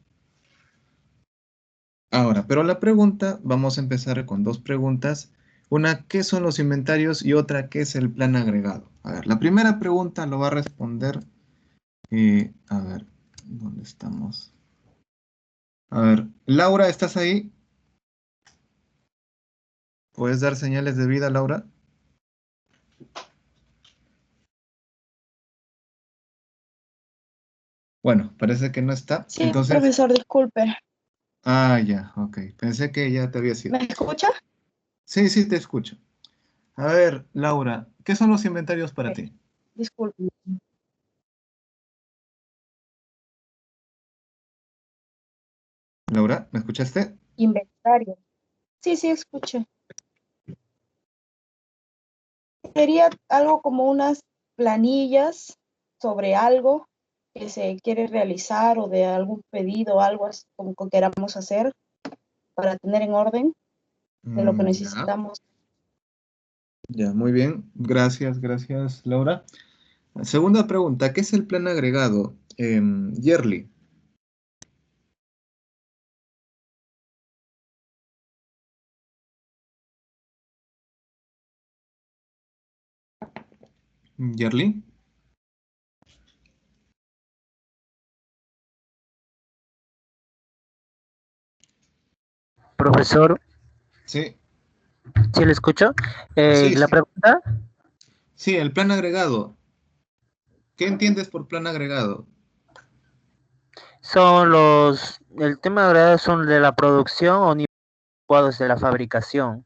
Ahora, pero la pregunta, vamos a empezar con dos preguntas. Una, ¿qué son los inventarios? Y otra, ¿qué es el plan agregado? A ver, la primera pregunta lo va a responder, a ver, ¿dónde estamos? A ver, Laura, ¿estás ahí? ¿Puedes dar señales de vida, Laura? Bueno, parece que no está. Sí, Entonces, profesor, disculpe. ya, ok. Pensé que ya te había sido. ¿Me escucha? Sí, sí, te escucho. A ver, Laura, ¿qué son los inventarios para ti? Disculpe. Laura, ¿me escuchaste? Inventario. Sí, sí, escucho. Sería algo como unas planillas sobre algo que se quiere realizar o de algún pedido o algo así como que queramos hacer para tener en orden de lo que Ya, necesitamos. ya, muy bien. Gracias, Laura. Segunda pregunta, ¿qué es el plan agregado? Yerli. Yerli. Profesor, Sí, ¿sí le escucho? sí, La sí. pregunta, Sí, el plan agregado. ¿Qué entiendes por plan agregado? el tema de verdad son de la producción o niveles adecuados de la fabricación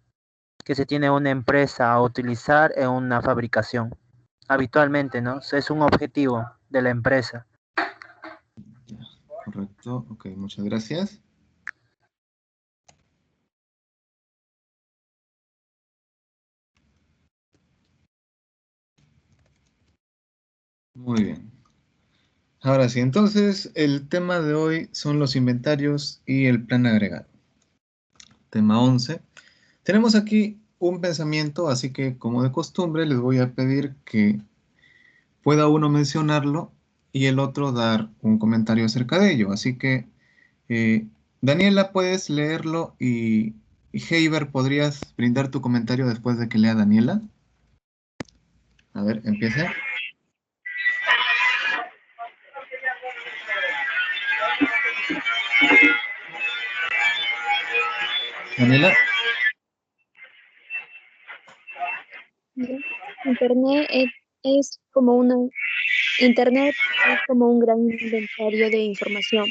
que se tiene una empresa a utilizar en una fabricación. Habitualmente, ¿no? Es un objetivo de la empresa. Ya, correcto. Ok, muchas gracias. Muy bien. Ahora sí, entonces el tema de hoy son los inventarios y el plan agregado. Tema 11. Tenemos aquí un pensamiento, así que como de costumbre les voy a pedir que pueda uno mencionarlo y el otro dar un comentario acerca de ello. Así que, Daniela, puedes leerlo y Heiber, ¿podrías brindar tu comentario después de que lea Daniela? A ver, empieza. Daniela. Internet es como Internet es como un gran inventario de información,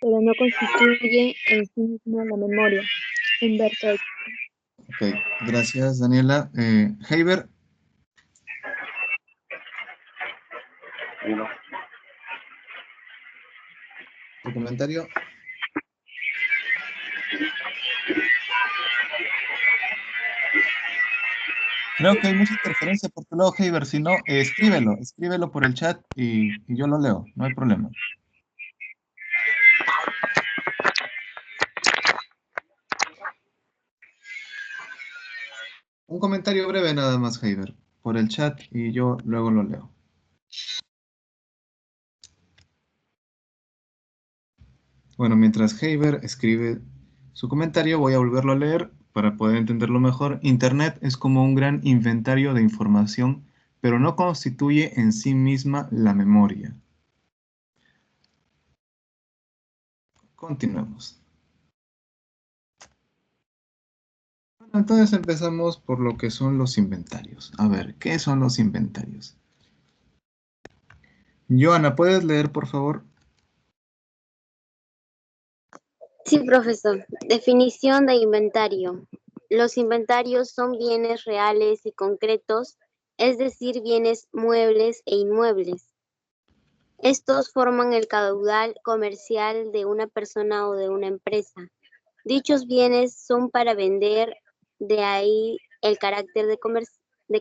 pero no constituye en sí misma la memoria. Humberto Eco. Ok, gracias, Daniela. Heiber. Tu comentario. Creo que hay mucha interferencia por tu lado, Heiber. Si no, escríbelo por el chat y yo lo leo, no hay problema. Un comentario breve nada más, Heiber, por el chat y yo luego lo leo. Bueno, mientras Heiber escribe su comentario, voy a volverlo a leer para poder entenderlo mejor. Internet es como un gran inventario de información, pero no constituye en sí misma la memoria. Continuemos. Bueno, entonces empezamos por lo que son los inventarios. A ver, ¿qué son los inventarios? Joana, ¿puedes leer, por favor? Sí, profesor. Definición de inventario. Los inventarios son bienes reales y concretos, es decir, bienes muebles e inmuebles. Estos forman el caudal comercial de una persona o de una empresa. Dichos bienes son para vender, de ahí el carácter de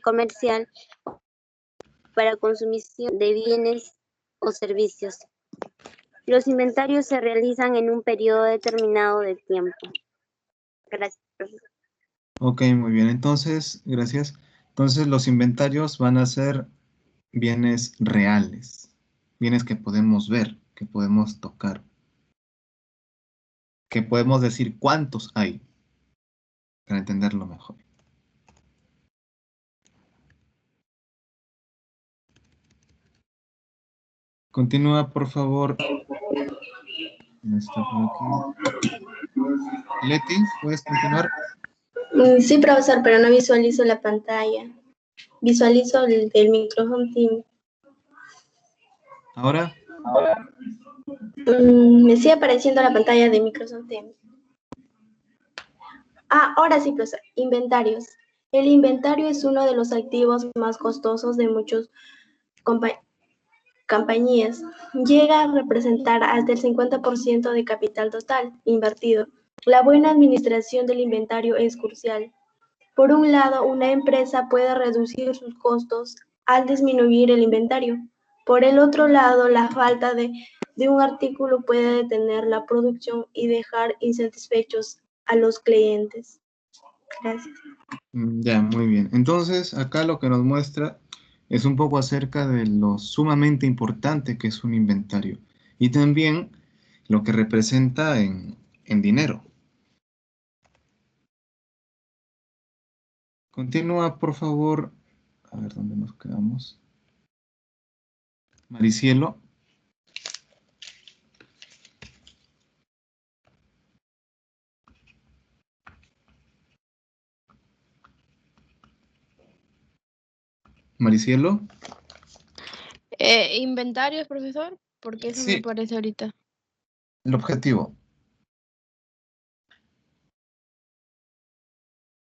comercial para consumición de bienes o servicios. Los inventarios se realizan en un periodo determinado de tiempo. Gracias, profesor. Ok, muy bien. Entonces, gracias. Entonces, los inventarios van a ser bienes reales, bienes que podemos ver, que podemos tocar, que podemos decir cuántos hay, para entenderlo mejor. Continúa, por favor. Está por aquí. Leti, ¿puedes continuar? Sí, profesor, pero no visualizo la pantalla. Visualizo el Microsoft Teams. ¿Ahora? Me sigue apareciendo la pantalla de Microsoft Teams. Ahora sí, profesor. Inventarios. El inventario es uno de los activos más costosos de muchas compañías. Llega a representar hasta el 50% de capital total invertido. La buena administración del inventario es crucial. Por un lado, una empresa puede reducir sus costos al disminuir el inventario. Por el otro lado, la falta de un artículo puede detener la producción y dejar insatisfechos a los clientes. Gracias. Ya, muy bien. Entonces, acá lo que nos muestra es un poco acerca de lo sumamente importante que es un inventario y también lo que representa en dinero. Continúa, por favor. A ver dónde nos quedamos. Maricielo. Maricielo. Inventarios, profesor, porque eso me Sí, parece ahorita. el objetivo.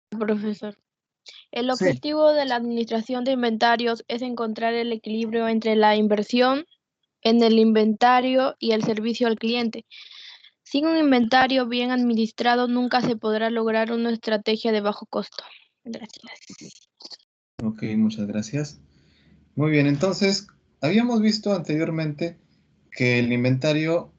Profesor. El Sí. objetivo de la administración de inventarios es encontrar el equilibrio entre la inversión en el inventario y el servicio al cliente. Sin un inventario bien administrado, nunca se podrá lograr una estrategia de bajo costo. Gracias. Ok, muchas gracias. Muy bien, entonces, habíamos visto anteriormente que el inventario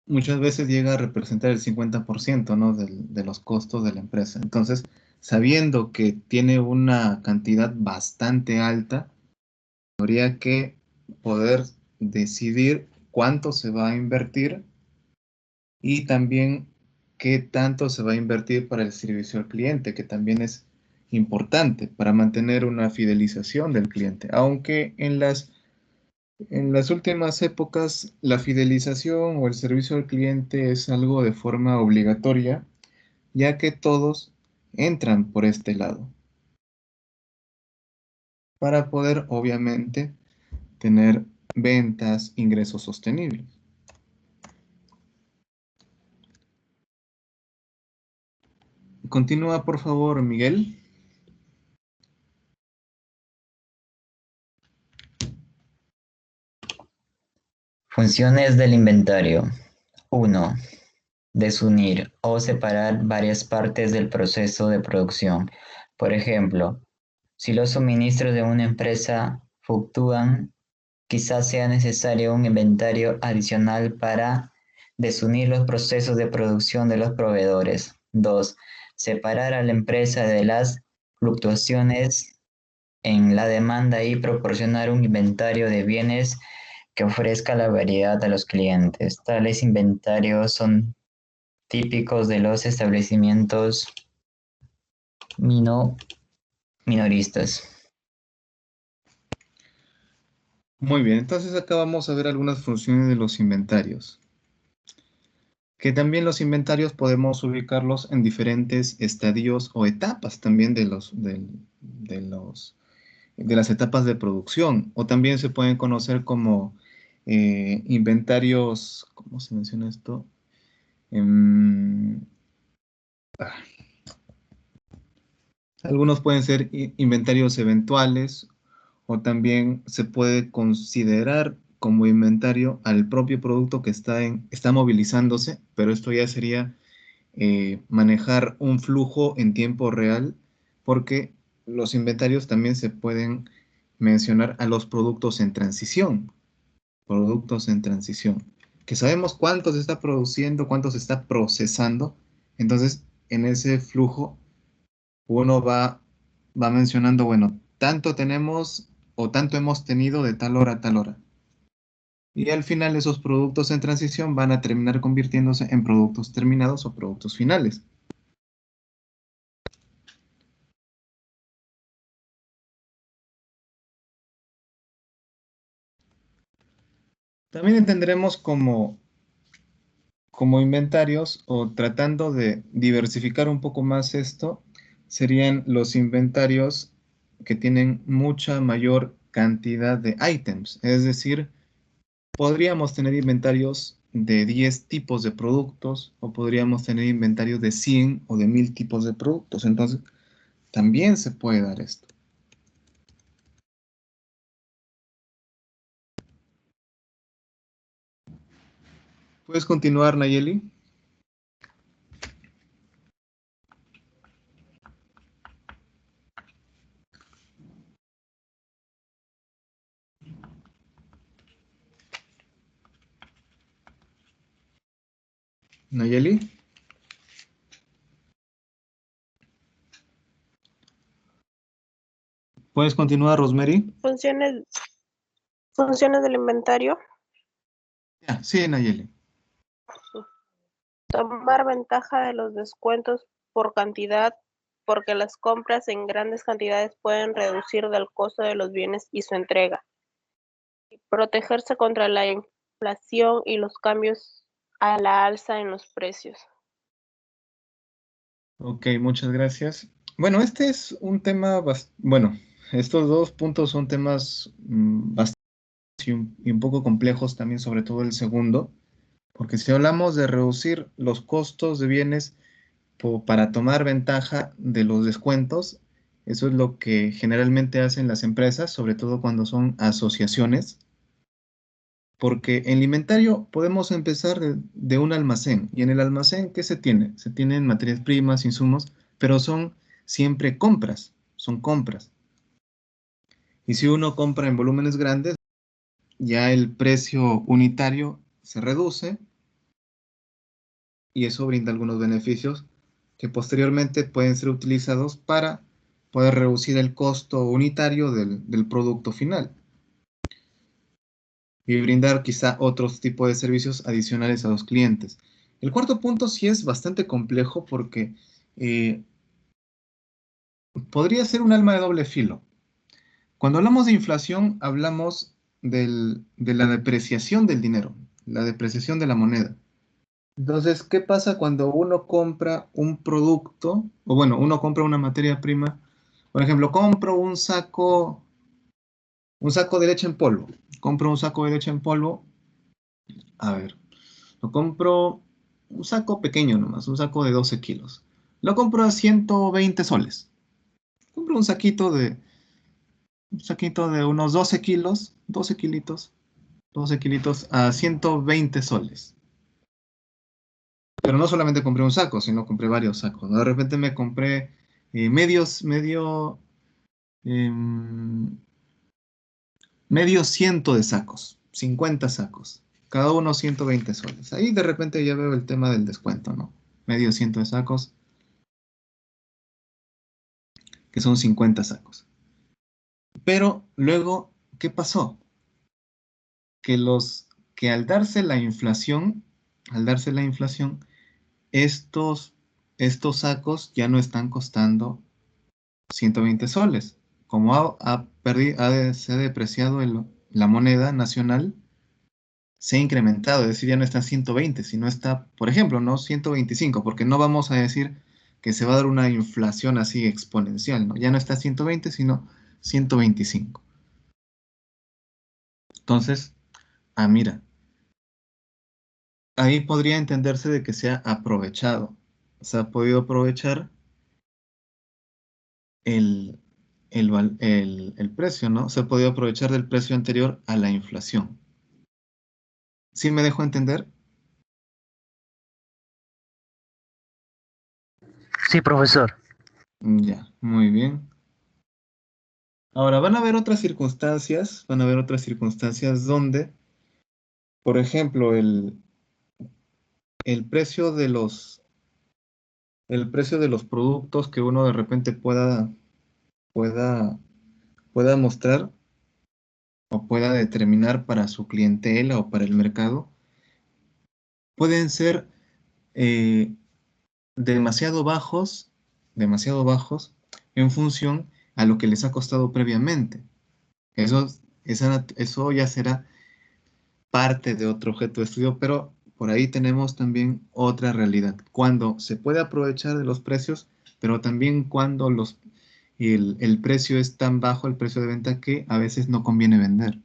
muchas veces llega a representar el 50%, ¿no? de los costos de la empresa. Entonces, sabiendo que tiene una cantidad bastante alta, habría que poder decidir cuánto se va a invertir y también qué tanto se va a invertir para el servicio al cliente, que también es importante para mantener una fidelización del cliente. Aunque en las últimas épocas la fidelización o el servicio al cliente es algo de forma obligatoria, ya que todos entran por este lado, para poder obviamente tener ventas, ingresos sostenibles. Continúa, por favor, Miguel. Funciones del inventario. 1. Desunir o separar varias partes del proceso de producción. Por ejemplo, si los suministros de una empresa fluctúan, quizás sea necesario un inventario adicional para desunir los procesos de producción de los proveedores. 2. Separar a la empresa de las fluctuaciones en la demanda y proporcionar un inventario de bienes que ofrezca la variedad a los clientes. Tales inventarios son típicos de los establecimientos minoristas. Muy bien, entonces acá vamos a ver algunas funciones de los inventarios. Que también los inventarios podemos ubicarlos en diferentes estadios o etapas también de las etapas de producción. O también se pueden conocer como inventarios, ¿cómo se menciona esto? em, algunos pueden ser inventarios eventuales o también se puede considerar como inventario al propio producto que está movilizándose, pero esto ya sería manejar un flujo en tiempo real, porque los inventarios también se pueden mencionar a los productos en transición, que sabemos cuánto se está produciendo, cuánto se está procesando, entonces en ese flujo uno va mencionando, bueno, tanto tenemos o tanto hemos tenido de tal hora a tal hora. Y al final esos productos en transición van a terminar convirtiéndose en productos terminados o productos finales. También entenderemos como inventarios, o tratando de diversificar un poco más esto, serían los inventarios que tienen mucha mayor cantidad de ítems. Es decir, podríamos tener inventarios de 10 tipos de productos o podríamos tener inventarios de 100 o de 1000 tipos de productos. Entonces, también se puede dar esto. ¿Puedes continuar, Nayeli? Nayeli. ¿Puedes continuar, Rosemary? Funciones del inventario. Sí, Nayeli. Tomar ventaja de los descuentos por cantidad, porque las compras en grandes cantidades pueden reducir del costo de los bienes y su entrega. Protegerse contra la inflación y los cambios a la alza en los precios. Ok, muchas gracias. Bueno, este es un tema, bueno, estos dos puntos son temas bastante y un poco complejos también, sobre todo el segundo, porque si hablamos de reducir los costos de bienes para tomar ventaja de los descuentos, eso es lo que generalmente hacen las empresas, sobre todo cuando son asociaciones, porque en el inventario podemos empezar de un almacén, y en el almacén, ¿qué se tiene? Se tienen materias primas, insumos, pero son siempre compras, son compras. Y si uno compra en volúmenes grandes, ya el precio unitario se reduce y eso brinda algunos beneficios que posteriormente pueden ser utilizados para poder reducir el costo unitario del producto final y brindar quizá otros tipos de servicios adicionales a los clientes. El cuarto punto sí es bastante complejo porque podría ser un arma de doble filo. Cuando hablamos de inflación, hablamos de la depreciación del dinero, la depreciación de la moneda. Entonces, ¿qué pasa cuando uno compra un producto, o bueno, uno compra una materia prima? Por ejemplo, compro un saco de leche en polvo. Compro un saco de leche en polvo. A ver, lo compro un saco pequeño nomás, un saco de 12 kilos. Lo compro a 120 soles. Compro un saquito de unos 12 kilos, 12 kilitos a 120 soles. Pero no solamente compré un saco, sino compré varios sacos, ¿no? De repente me compré medio ciento de sacos, 50 sacos, cada uno 120 soles. Ahí de repente ya veo el tema del descuento, ¿no? Medio ciento de sacos, que son 50 sacos. Pero luego, ¿qué pasó? Que al darse la inflación, estos sacos ya no están costando 120 soles. Como se ha depreciado la moneda nacional, se ha incrementado, es decir, ya no está 120, sino está, por ejemplo, no 125, porque no vamos a decir que se va a dar una inflación así exponencial, ¿no? Ya no está 120, sino 125. Entonces, mira, ahí podría entenderse de que se ha aprovechado. Se ha podido aprovechar el precio, ¿no? Se ha podido aprovechar del precio anterior a la inflación. ¿Sí me dejo entender? Sí, profesor. Ya, muy bien. Ahora, van a haber otras circunstancias donde, por ejemplo, el precio de el precio de los productos que uno de repente pueda, pueda mostrar o pueda determinar para su clientela o para el mercado, pueden ser eh, demasiado bajos en función a lo que les ha costado previamente. Eso, eso ya será parte de otro objeto de estudio, pero por ahí tenemos también otra realidad. Cuando se puede aprovechar de los precios, pero también cuando el precio es tan bajo, el precio de venta, que a veces no conviene vender.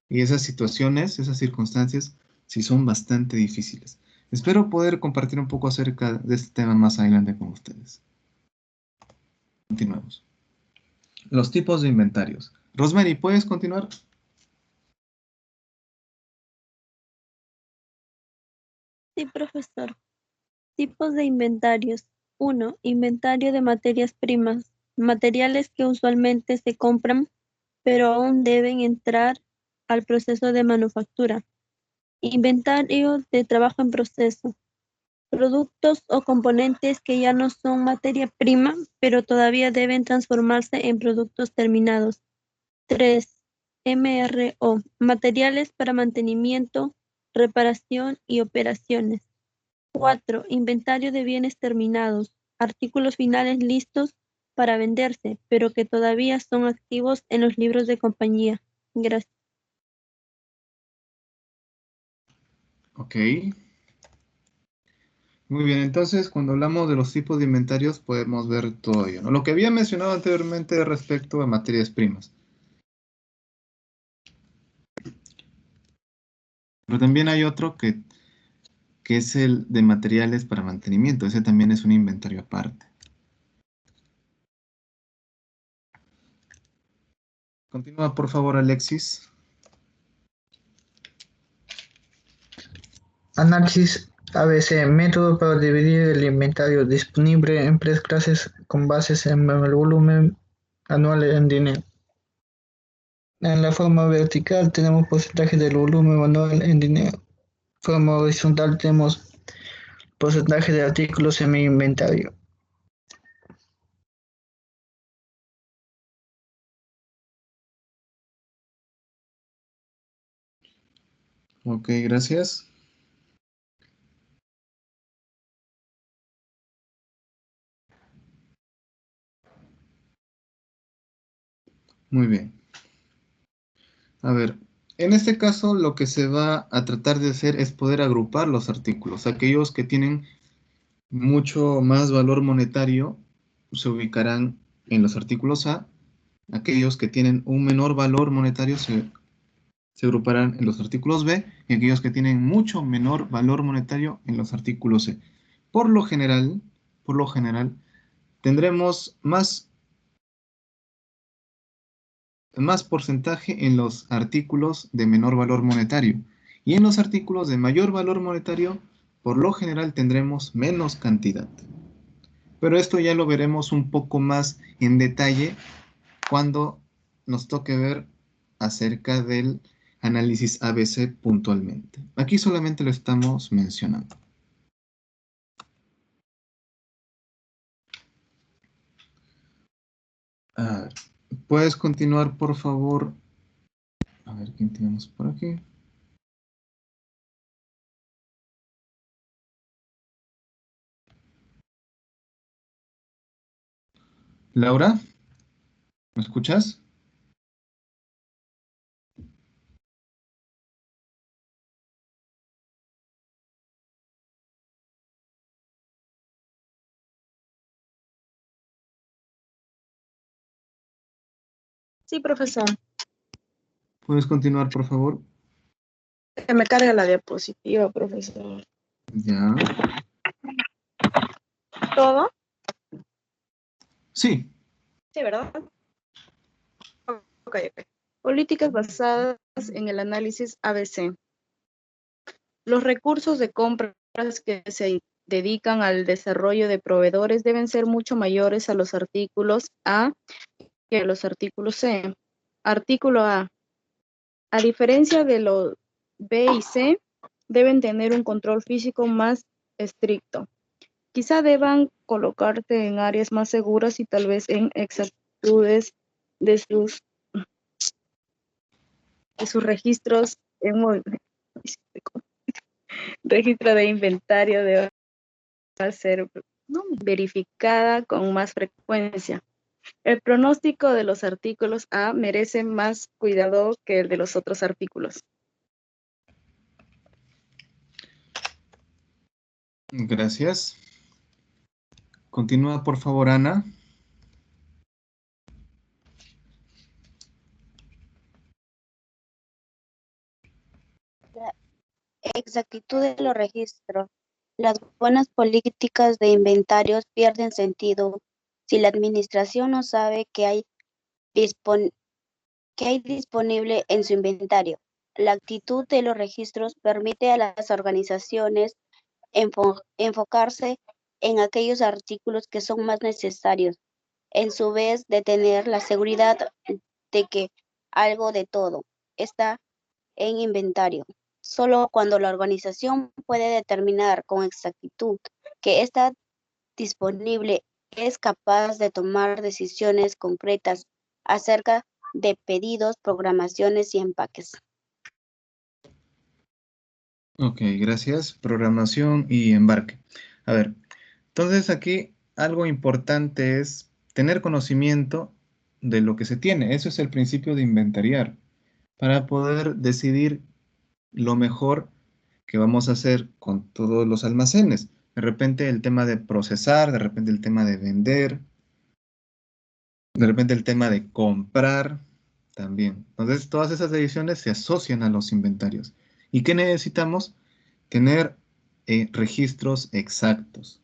Y esas situaciones, esas circunstancias, sí son bastante difíciles. Espero poder compartir un poco acerca de este tema más adelante con ustedes. Continuamos. Los tipos de inventarios. Rosemary, ¿puedes continuar? Sí, profesor. Tipos de inventarios. 1. Inventario de materias primas. Materiales que usualmente se compran, pero aún deben entrar al proceso de manufactura. Inventario de trabajo en proceso. Productos o componentes que ya no son materia prima, pero todavía deben transformarse en productos terminados. 3. MRO. Materiales para mantenimiento, reparación y operaciones. 4. Inventario de bienes terminados. Artículos finales listos para venderse, pero que todavía son activos en los libros de compañía. Gracias. Ok. Muy bien, entonces cuando hablamos de los tipos de inventarios podemos ver todo ello, ¿no? Lo que había mencionado anteriormente respecto a materias primas. Pero también hay otro que es el de materiales para mantenimiento. Ese también es un inventario aparte. Continúa, por favor, Alexis. Análisis ABC, método para dividir el inventario disponible en tres clases con bases en el volumen anual en dinero. En la forma vertical tenemos porcentaje del volumen anual en dinero. Forma horizontal tenemos porcentaje de artículos en mi inventario. Ok, gracias. Muy bien. A ver, en este caso lo que se va a tratar de hacer es poder agrupar los artículos. Aquellos que tienen mucho más valor monetario se ubicarán en los artículos A. Aquellos que tienen un menor valor monetario se agruparán en los artículos B y aquellos que tienen mucho menor valor monetario en los artículos C. Por lo general, tendremos más porcentaje en los artículos de menor valor monetario y en los artículos de mayor valor monetario, por lo general tendremos menos cantidad. Pero esto ya lo veremos un poco más en detalle cuando nos toque ver acerca del análisis ABC puntualmente. Aquí solamente lo estamos mencionando. A ver, ¿puedes continuar, por favor? A ver, ¿quién tenemos por aquí? Laura, ¿me escuchas? Sí, profesor. ¿Puedes continuar, por favor? Se me carga la diapositiva, profesor. Ya. ¿Todo? Sí. Sí, ¿verdad? Ok. Políticas basadas en el análisis ABC. Los recursos de compras que se dedican al desarrollo de proveedores deben ser mucho mayores a los artículos A que a los artículos C. Artículo A. A diferencia de los B y C, deben tener un control físico más estricto. Quizá deban colocarse en áreas más seguras y tal vez en exactitudes de sus registros registro de inventario debe ser verificada con más frecuencia. El pronóstico de los artículos A merece más cuidado que el de los otros artículos. Gracias. Continúa, por favor, Ana. La exactitud de los registros. Las buenas políticas de inventarios pierden sentido si la administración no sabe qué hay disponible en su inventario. La actitud de los registros permite a las organizaciones enfocarse en aquellos artículos que son más necesarios, en su vez de tener la seguridad de que algo de todo está en inventario. Solo cuando la organización puede determinar con exactitud que está disponible, es capaz de tomar decisiones concretas acerca de pedidos, programaciones y empaques. Ok, gracias. Programación y embarque. A ver, entonces aquí algo importante es tener conocimiento de lo que se tiene. Eso es el principio de inventariar, para poder decidir lo mejor que vamos a hacer con todos los almacenes. De repente el tema de procesar, de repente el tema de vender, de repente el tema de comprar también. Entonces todas esas decisiones se asocian a los inventarios. ¿Y qué necesitamos? Tener registros exactos.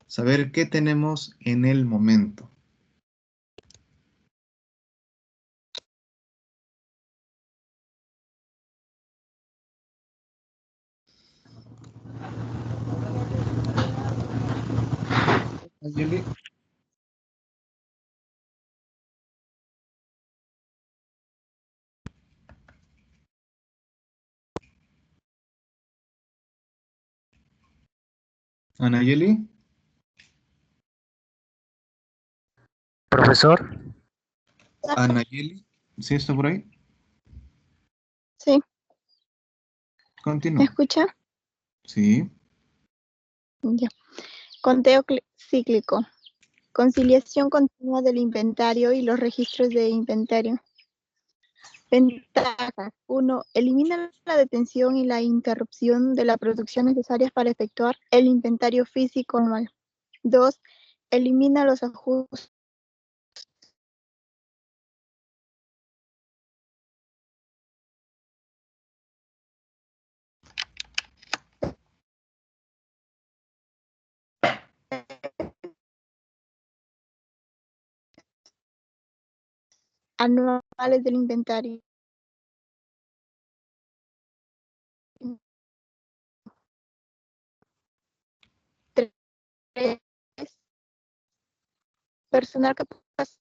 Saber qué tenemos en el momento. Ayeli. Anayeli. Profesor, Anayeli. ¿Sí está por ahí? Sí, ¿me Continúa. escucha? Sí. Ya. Conteo cíclico. Conciliación continua del inventario y los registros de inventario. Ventajas. 1. Elimina la detención y la interrupción de la producción necesarias para efectuar el inventario físico anual. 2. Elimina los ajustes anuales del inventario. 3. Personal capacitado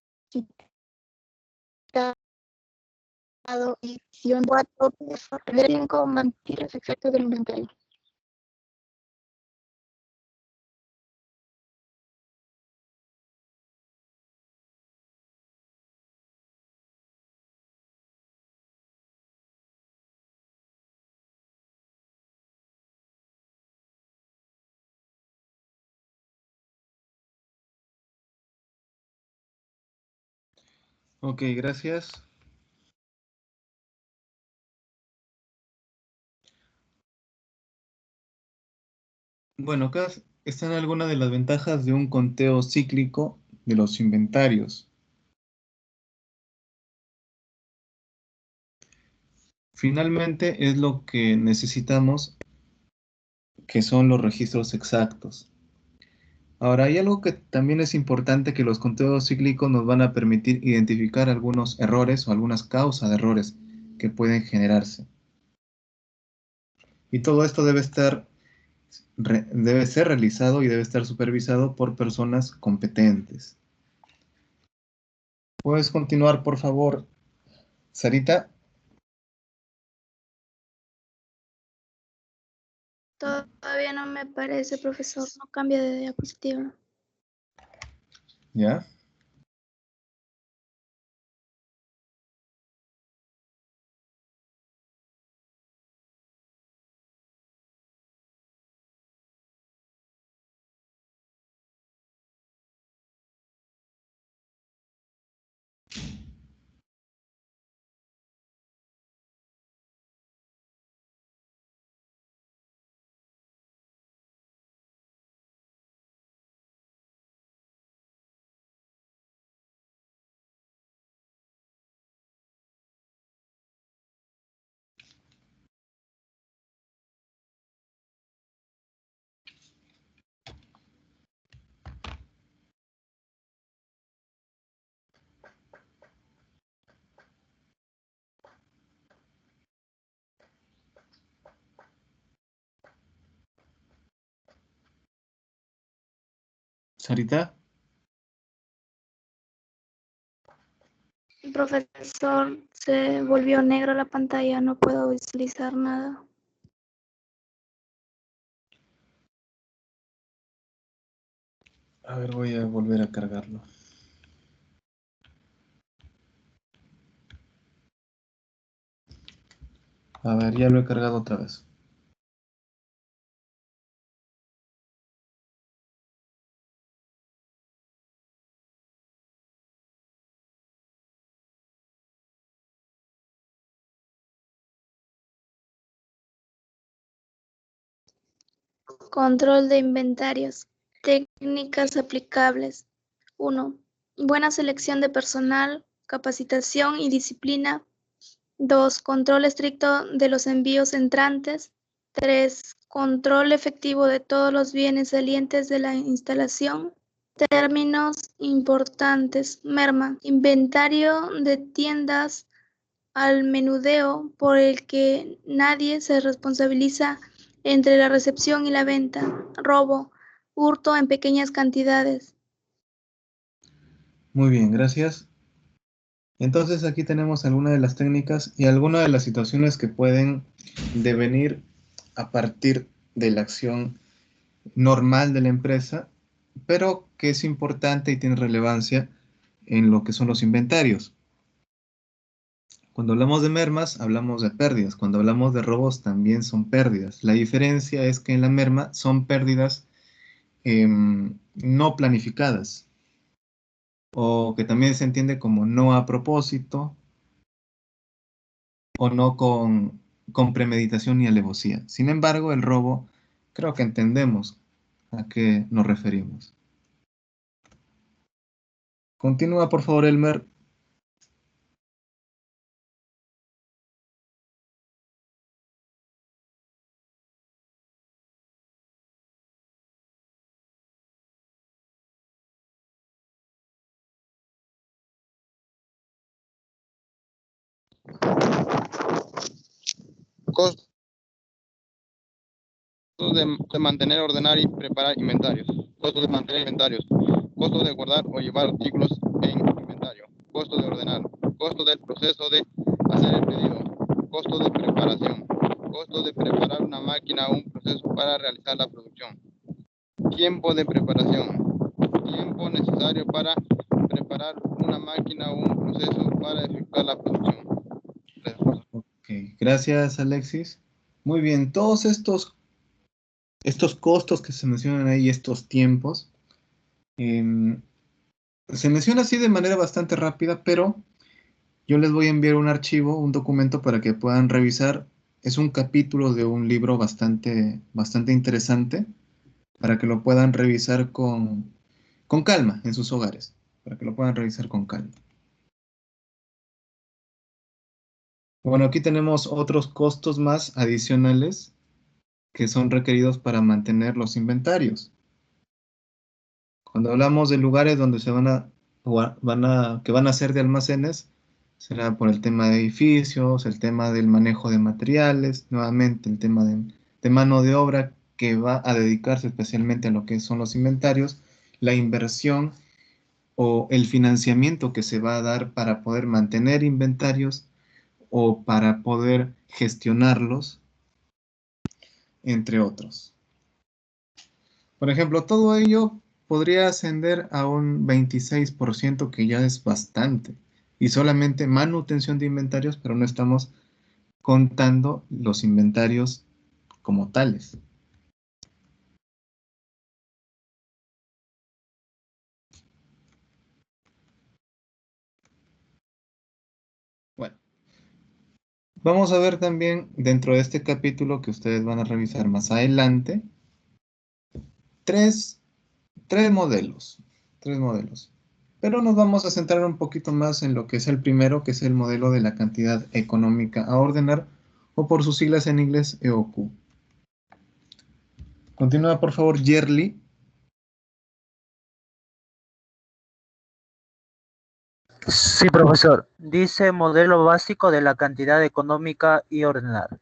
y acción. 4. Desarrollar mentiras exactas del inventario. Ok, gracias. Bueno, acá están algunas de las ventajas de un conteo cíclico de los inventarios. finalmente es lo que necesitamos, que son los registros exactos. Ahora, hay algo que también es importante, que los conteos cíclicos nos van a permitir identificar algunos errores o algunas causas de errores que pueden generarse. Y todo esto debe ser realizado y debe estar supervisado por personas competentes. ¿Puedes continuar, por favor, Sarita? Todavía no me parece, profesor. No cambia de diapositiva. ¿Ya? Sarita. Profesor, se volvió negra la pantalla. No puedo visualizar nada. A ver, voy a volver a cargarlo. A ver, ya lo he cargado otra vez. Control de inventarios. Técnicas aplicables. 1. Buena selección de personal, capacitación y disciplina. 2. Control estricto de los envíos entrantes. 3. Control efectivo de todos los bienes salientes de la instalación. Términos importantes. Merma. Inventario de tiendas al menudeo por el que nadie se responsabiliza entre la recepción y la venta. Robo. Hurto en pequeñas cantidades. Muy bien, gracias. Entonces aquí tenemos algunas de las técnicas y algunas de las situaciones que pueden devenir a partir de la acción normal de la empresa, pero que es importante y tiene relevancia en lo que son los inventarios. Cuando hablamos de mermas, hablamos de pérdidas. Cuando hablamos de robos, también son pérdidas. La diferencia es que en la merma son pérdidas no planificadas, o que también se entiende como no a propósito, o no con premeditación ni alevosía. Sin embargo, el robo, creo que entendemos a qué nos referimos. Continúa, por favor, Elmer. Costos de mantener, ordenar y preparar inventarios. Costos de mantener inventarios. Costos de guardar o llevar artículos en inventario. Costos de ordenar. Costo del proceso de hacer el pedido. Costo de preparación. Costo de preparar una máquina o un proceso para realizar la producción. Tiempo de preparación. Tiempo necesario para preparar una máquina o un proceso para efectuar la producción. Ok, gracias, Alexis. Muy bien, todos estos costos que se mencionan ahí, estos tiempos, se menciona así de manera bastante rápida, pero yo les voy a enviar un archivo, un documento para que puedan revisar. Es un capítulo de un libro bastante interesante, para que lo puedan revisar con calma en sus hogares, para que lo puedan revisar con calma. Bueno, aquí tenemos otros costos más adicionales que son requeridos para mantener los inventarios. Cuando hablamos de lugares donde se que van a ser de almacenes, será por el tema de edificios, el tema del manejo de materiales, nuevamente el tema de mano de obra que va a dedicarse especialmente a lo que son los inventarios, la inversión o el financiamiento que se va a dar para poder mantener inventarios o para poder gestionarlos, entre otros. Por ejemplo, todo ello podría ascender a un 26%, que ya es bastante, y solamente manutención de inventarios, pero no estamos contando los inventarios como tales. Bueno, vamos a ver también dentro de este capítulo que ustedes van a revisar más adelante, tres modelos, pero nos vamos a centrar un poquito más en lo que es el primero, que es el modelo de la cantidad económica a ordenar, o por sus siglas en inglés, EOQ. Continúa, por favor, Yerli. Sí, profesor. Dice modelo básico de la cantidad económica y ordenar.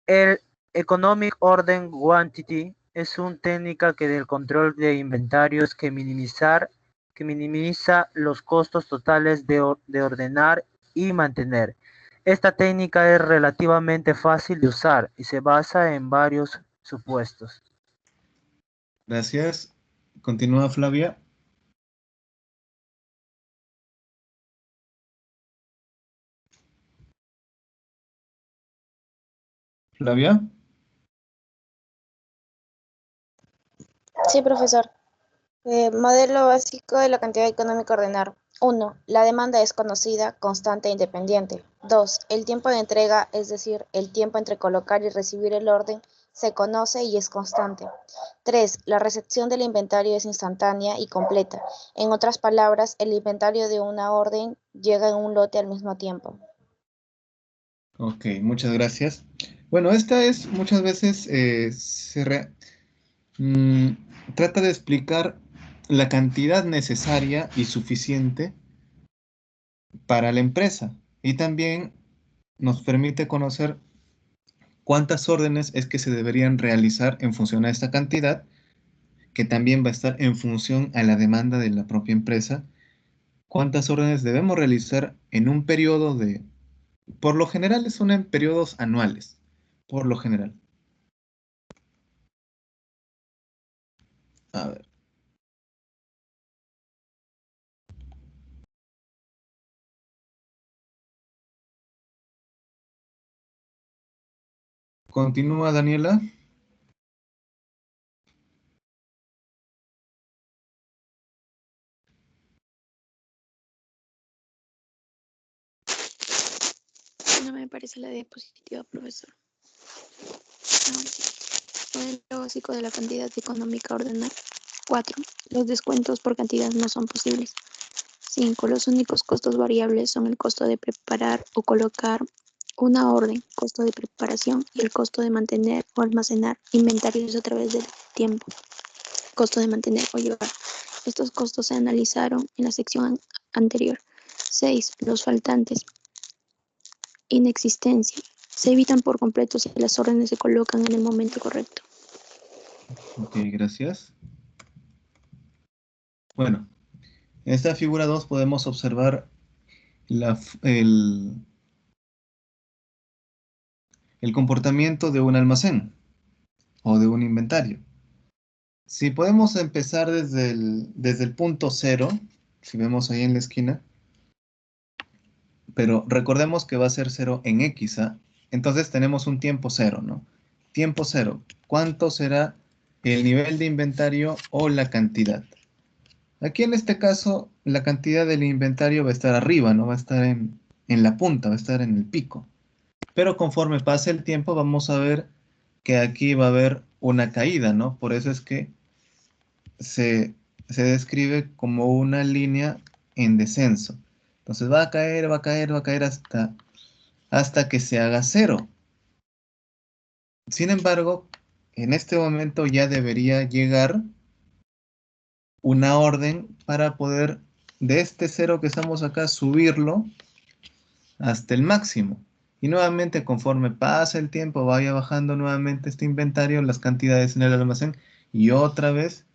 El Economic Order Quantity es una técnica que del control de inventarios que minimiza los costos totales de ordenar y mantener. Esta técnica es relativamente fácil de usar y se basa en varios supuestos. Gracias. Continúa, Flavia. Flavia. Sí, profesor. Modelo básico de la cantidad económica a ordenar. 1. La demanda es conocida, constante e independiente. 2. El tiempo de entrega, es decir, el tiempo entre colocar y recibir el orden, se conoce y es constante. 3. La recepción del inventario es instantánea y completa. En otras palabras, el inventario de una orden llega en un lote al mismo tiempo. Ok, muchas gracias. Bueno, esta es muchas veces trata de explicar la cantidad necesaria y suficiente para la empresa, y también nos permite conocer cuántas órdenes es que se deberían realizar en función a esta cantidad, que también va a estar en función a la demanda de la propia empresa. Cuántas órdenes debemos realizar en un periodo por lo general son en periodos anuales, por lo general. A ver. Continúa, Daniela. No me parece la diapositiva, profesor. Ahora sí. Modelo básico de la cantidad económica a ordenar. 4. Los descuentos por cantidad no son posibles. 5. Los únicos costos variables son el costo de preparar o colocar una orden, costo de preparación y el costo de mantener o almacenar inventarios a través del tiempo. Costo de mantener o llevar. Estos costos se analizaron en la sección anterior. 6. Los faltantes. Inexistencia. Se evitan por completo si las órdenes se colocan en el momento correcto. Ok, gracias. Bueno, en esta figura 2 podemos observar el comportamiento de un almacén o de un inventario. Si podemos empezar desde el punto 0, si vemos ahí en la esquina, pero recordemos que va a ser 0 en X, ¿ah? Entonces tenemos un tiempo 0, ¿no? Tiempo 0, ¿cuánto será el nivel de inventario o la cantidad? Aquí en este caso, la cantidad del inventario va a estar arriba, no va a estar en la punta, va a estar en el pico. Pero conforme pase el tiempo, vamos a ver que aquí va a haber una caída, ¿no? Por eso es que se describe como una línea en descenso. Entonces va a caer, va a caer, va a caer hasta que se haga cero. Sin embargo, en este momento ya debería llegar una orden para poder de este cero que estamos acá subirlo hasta el máximo. Y nuevamente, conforme pasa el tiempo, vaya bajando nuevamente este inventario, las cantidades en el almacén, y otra vez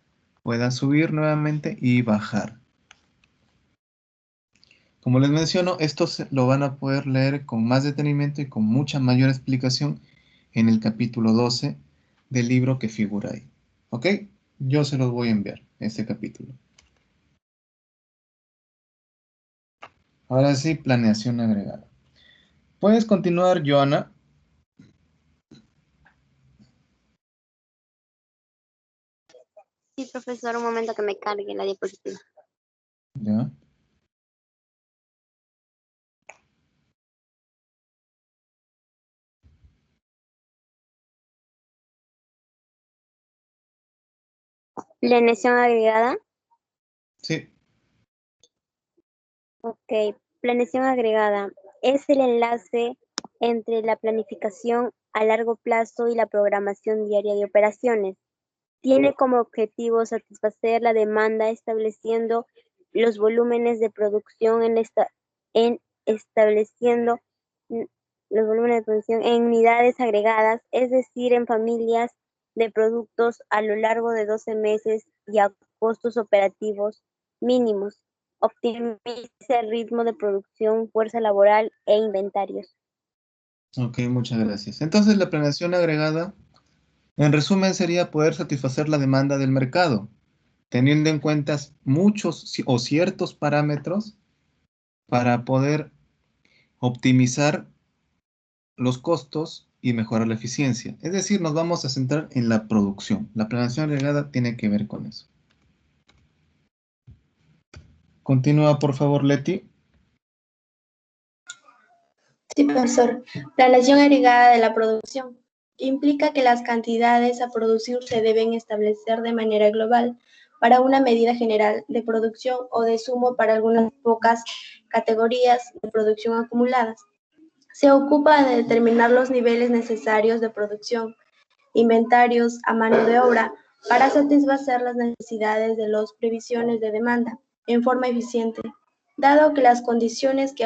puedan subir nuevamente y bajar. Como les menciono, esto lo van a poder leer con más detenimiento y con mucha mayor explicación en el capítulo 12 del libro que figura ahí. ¿Ok? Yo se los voy a enviar, este capítulo. Ahora sí, planeación agregada. Puedes continuar, Joana. Sí, profesor, un momento que me cargue la diapositiva. ¿Ya? Planeación agregada. Sí. Ok, planeación agregada es el enlace entre la planificación a largo plazo y la programación diaria de operaciones. Tiene como objetivo satisfacer la demanda estableciendo los volúmenes de producción estableciendo los volúmenes de producción en unidades agregadas, es decir, en familias de productos a lo largo de 12 meses y a costos operativos mínimos. Optimiza el ritmo de producción, fuerza laboral e inventarios. Ok, muchas gracias. Entonces, la planeación agregada, en resumen, sería poder satisfacer la demanda del mercado, teniendo en cuenta muchos o ciertos parámetros para poder optimizar los costos y mejorar la eficiencia. Es decir, nos vamos a centrar en la producción. La planeación agregada tiene que ver con eso. Continúa, por favor, Leti. Sí, profesor. Planeación agregada de la producción implica que las cantidades a producir se deben establecer de manera global para una medida general de producción o de sumo para algunas pocas categorías de producción acumuladas. Se ocupa de determinar los niveles necesarios de producción, inventarios a mano de obra para satisfacer las necesidades de las previsiones de demanda en forma eficiente, dado que las condiciones que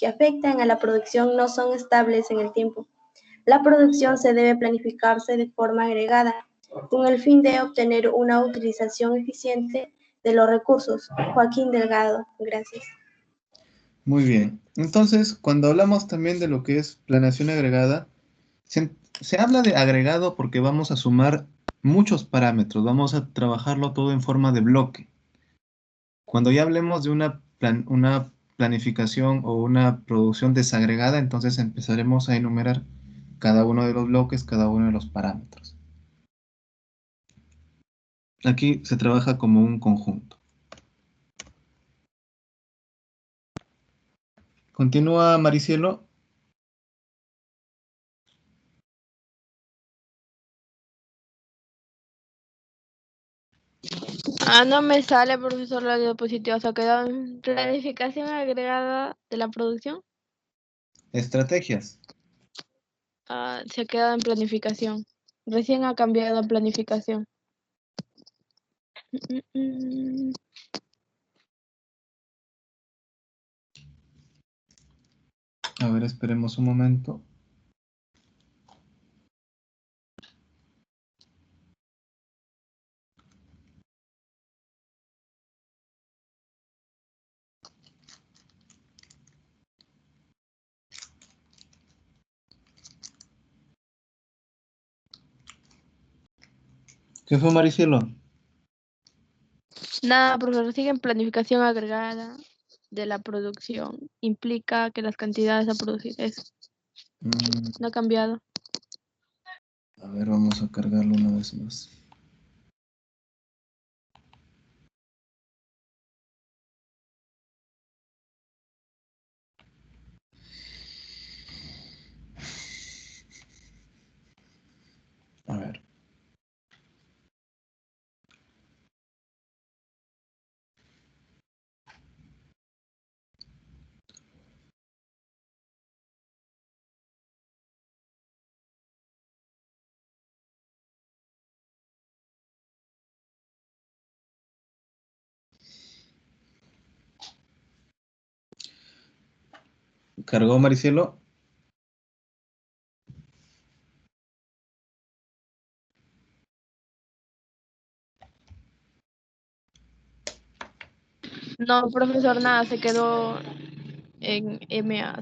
afectan a la producción no son estables en el tiempo. La producción se debe planificarse de forma agregada, con el fin de obtener una utilización eficiente de los recursos. Joaquín Delgado, gracias. Muy bien. Entonces, cuando hablamos también de lo que es planeación agregada, se habla de agregado porque vamos a sumar muchos parámetros, vamos a trabajarlo todo en forma de bloque. Cuando ya hablemos de una planificación o una producción desagregada, entonces empezaremos a enumerar cada uno de los bloques, cada uno de los parámetros. Aquí se trabaja como un conjunto. Continúa, Maricielo. No me sale, profesor, la diapositiva. Se ha quedado en planificación agregada de la producción. Estrategias. Se ha quedado en planificación. Recién ha cambiado a planificación. A ver, esperemos un momento. ¿Qué fue, Maricielo? Nada, profesor, sigue en planificación agregada de la producción. Implica que las cantidades a producir es. No ha cambiado. A ver, vamos a cargarlo una vez más. A ver. ¿Cargó Maricielo? No, profesor, nada, se quedó en MA.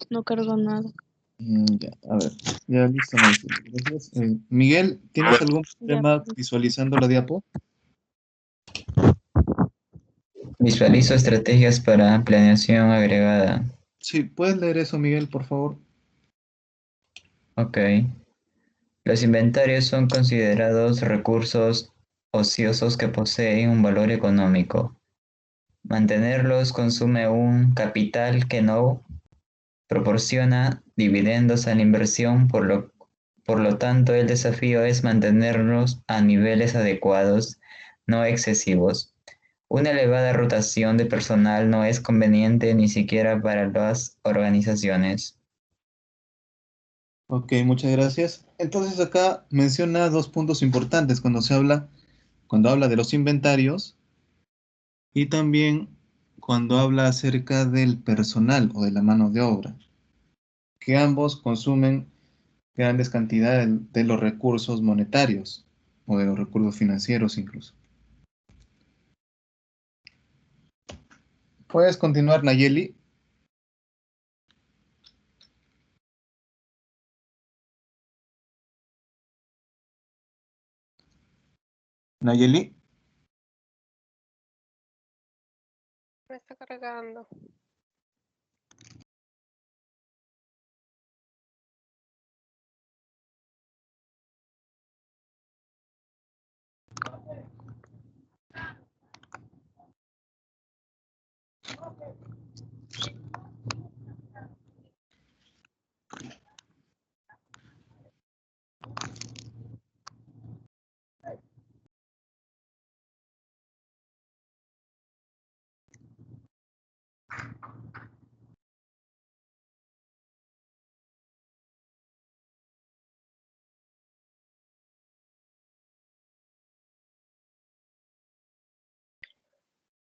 No cargó nada. Ya, a ver. Ya, listo, Maricielo. Gracias. Miguel, ¿tienes algún Ya, problema visualizando la diapo? Visualizo estrategias para planeación agregada. Sí, ¿puedes leer eso, Miguel, por favor? Ok. Los inventarios son considerados recursos ociosos que poseen un valor económico. Mantenerlos consume un capital que no proporciona dividendos a la inversión, por lo tanto el desafío es mantenerlos a niveles adecuados, no excesivos. Una elevada rotación de personal no es conveniente ni siquiera para las organizaciones. Ok, muchas gracias. Entonces acá menciona dos puntos importantes cuando habla de los inventarios y también cuando habla acerca del personal o de la mano de obra, que ambos consumen grandes cantidades de los recursos monetarios o de los recursos financieros incluso. ¿Puedes continuar, Nayeli? Nayeli. Me está cargando.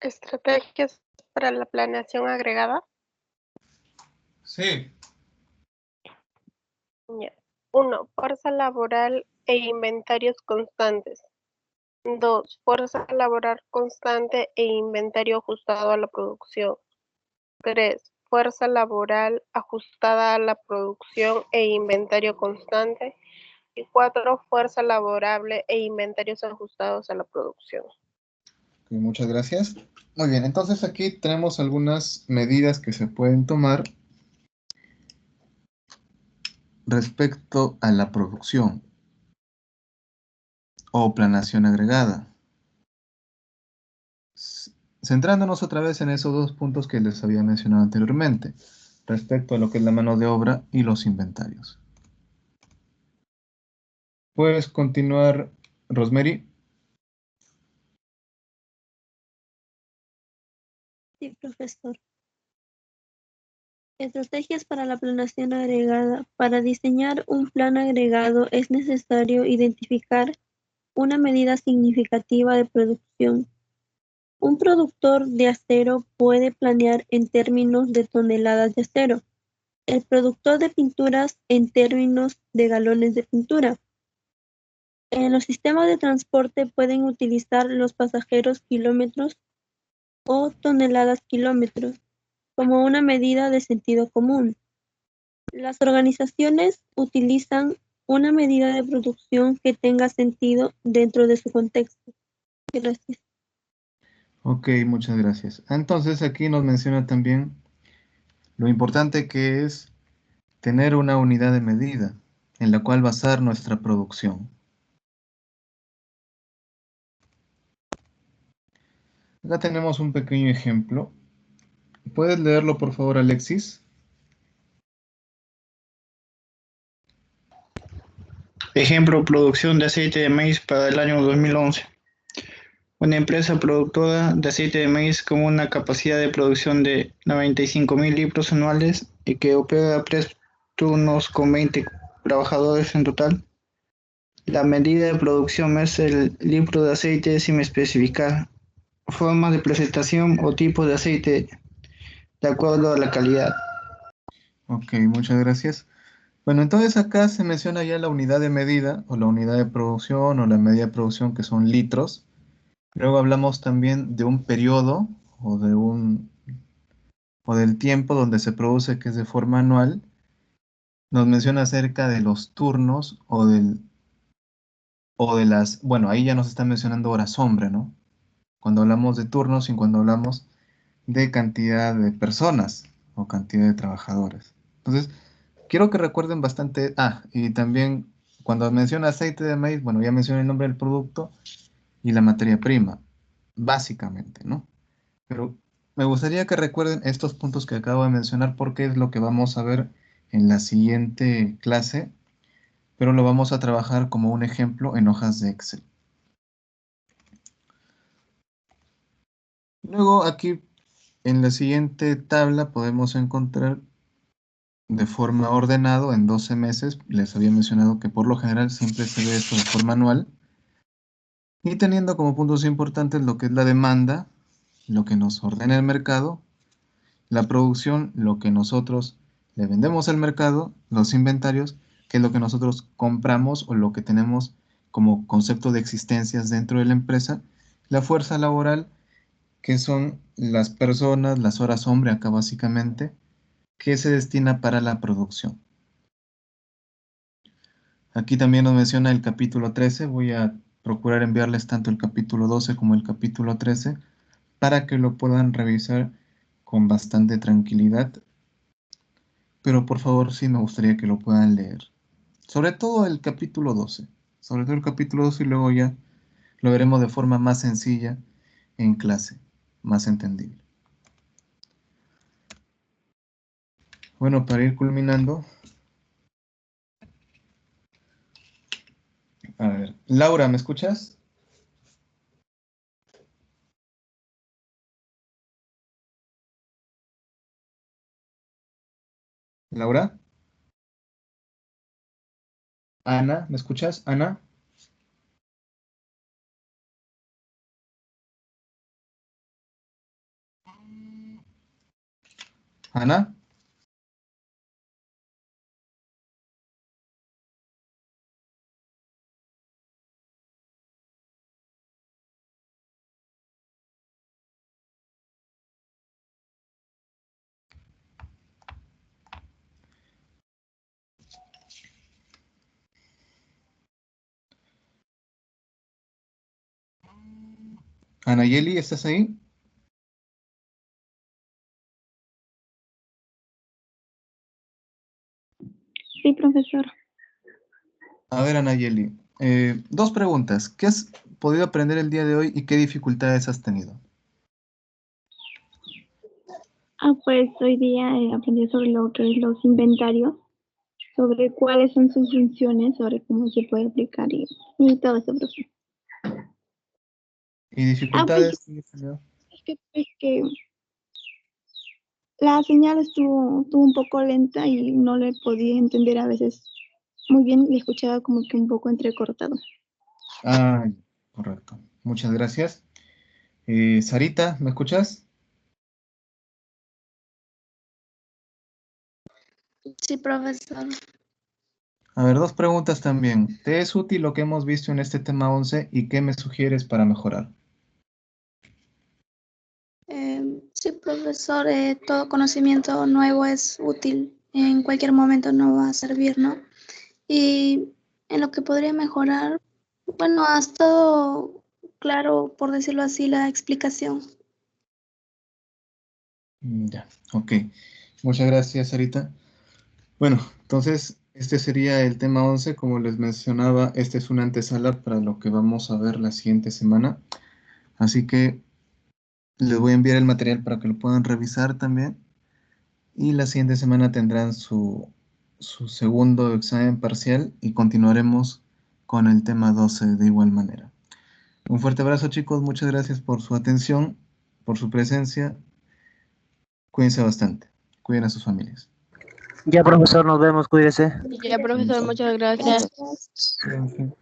Estrategias para la planeación agregada. Sí. 1. Fuerza laboral e inventarios constantes. 2. Fuerza laboral constante e inventario ajustado a la producción. 3. Fuerza laboral ajustada a la producción e inventario constante. Y 4. Fuerza laborable e inventarios ajustados a la producción. Ok, muchas gracias. Muy bien, entonces aquí tenemos algunas medidas que se pueden tomar respecto a la producción o planeación agregada. Centrándonos otra vez en esos dos puntos que les había mencionado anteriormente, respecto a lo que es la mano de obra y los inventarios. ¿Puedes continuar, Rosemary? Sí, profesor. Estrategias para la planeación agregada. Para diseñar un plan agregado es necesario identificar una medida significativa de producción. Un productor de acero puede planear en términos de toneladas de acero. El productor de pinturas en términos de galones de pintura. En los sistemas de transporte pueden utilizar los pasajeros kilómetros o toneladas kilómetros como una medida de sentido común. Las organizaciones utilizan una medida de producción que tenga sentido dentro de su contexto. Gracias. Ok, muchas gracias. Entonces aquí nos menciona también lo importante que es tener una unidad de medida en la cual basar nuestra producción. Acá tenemos un pequeño ejemplo. ¿Puedes leerlo, por favor, Alexis? Ejemplo, producción de aceite de maíz para el año 2011. Una empresa productora de aceite de maíz con una capacidad de producción de 95.000 litros anuales y que opera 3 turnos con 20 trabajadores en total. La medida de producción es el litro de aceite sin especificar. Forma de presentación o tipo de aceite. de acuerdo a la calidad. Ok, muchas gracias. Bueno, entonces acá se menciona ya la unidad de medida o la unidad de producción o la medida de producción que son litros. Luego hablamos también de un periodo o o del tiempo donde se produce que es de forma anual. Nos menciona acerca de los turnos o de las, bueno, ahí ya nos está mencionando horas hombre, ¿no? Cuando hablamos de turnos y cuando hablamos de cantidad de personas o cantidad de trabajadores. Entonces, quiero que recuerden bastante, y también cuando menciona aceite de maíz, bueno, ya mencioné el nombre del producto y la materia prima, básicamente, ¿no? Pero me gustaría que recuerden estos puntos que acabo de mencionar porque es lo que vamos a ver en la siguiente clase, pero lo vamos a trabajar como un ejemplo en hojas de Excel. Luego aquí en la siguiente tabla podemos encontrar de forma ordenado en 12 meses. Les había mencionado que por lo general siempre se ve esto de forma anual. Y teniendo como puntos importantes lo que es la demanda, lo que nos ordena el mercado, la producción, lo que nosotros le vendemos al mercado, los inventarios, que es lo que nosotros compramos o lo que tenemos como concepto de existencias dentro de la empresa, la fuerza laboral, que son las personas, las horas hombre acá básicamente, que se destina para la producción. Aquí también nos menciona el capítulo 13. Voy a procurar enviarles tanto el capítulo 12 como el capítulo 13 para que lo puedan revisar con bastante tranquilidad. Pero por favor sí me gustaría que lo puedan leer. Sobre todo el capítulo 12. Sobre todo el capítulo 12 y luego ya lo veremos de forma más sencilla en clase, más entendible. Bueno, para ir culminando. A ver, Laura, ¿me escuchas? Laura. Ana, ¿me escuchas? Ana. Ana. Anayeli, ¿estás ahí? Sí, profesor. A ver, Anayeli, dos preguntas. ¿Qué has podido aprender el día de hoy y qué dificultades has tenido? Pues hoy día aprendí sobre lo que es los inventarios, sobre cuáles son sus funciones, sobre cómo se puede aplicar y todo eso, profesor. ¿Y dificultades? Es que la señal estuvo un poco lenta y no le podía entender a veces muy bien y escuchaba como que un poco entrecortado. Ah, correcto. Muchas gracias. Sarita, ¿me escuchas? Sí, profesor. A ver, dos preguntas también. ¿Te es útil lo que hemos visto en este tema 11 y qué me sugieres para mejorar? Sí, profesor, todo conocimiento nuevo es útil. En cualquier momento nos va a servir, ¿no? Y en lo que podría mejorar, bueno, ha estado claro, por decirlo así, la explicación. Ya, ok. Muchas gracias, Sarita. Bueno, entonces este sería el tema 11. Como les mencionaba, este es una antesala para lo que vamos a ver la siguiente semana. Así que les voy a enviar el material para que lo puedan revisar también. Y la siguiente semana tendrán su segundo examen parcial y continuaremos con el tema 12 de igual manera. Un fuerte abrazo, chicos. Muchas gracias por su atención, por su presencia. Cuídense bastante. Cuiden a sus familias. Ya, profesor, nos vemos, cuídese. Ya, profesor, muchas gracias. Cuídense.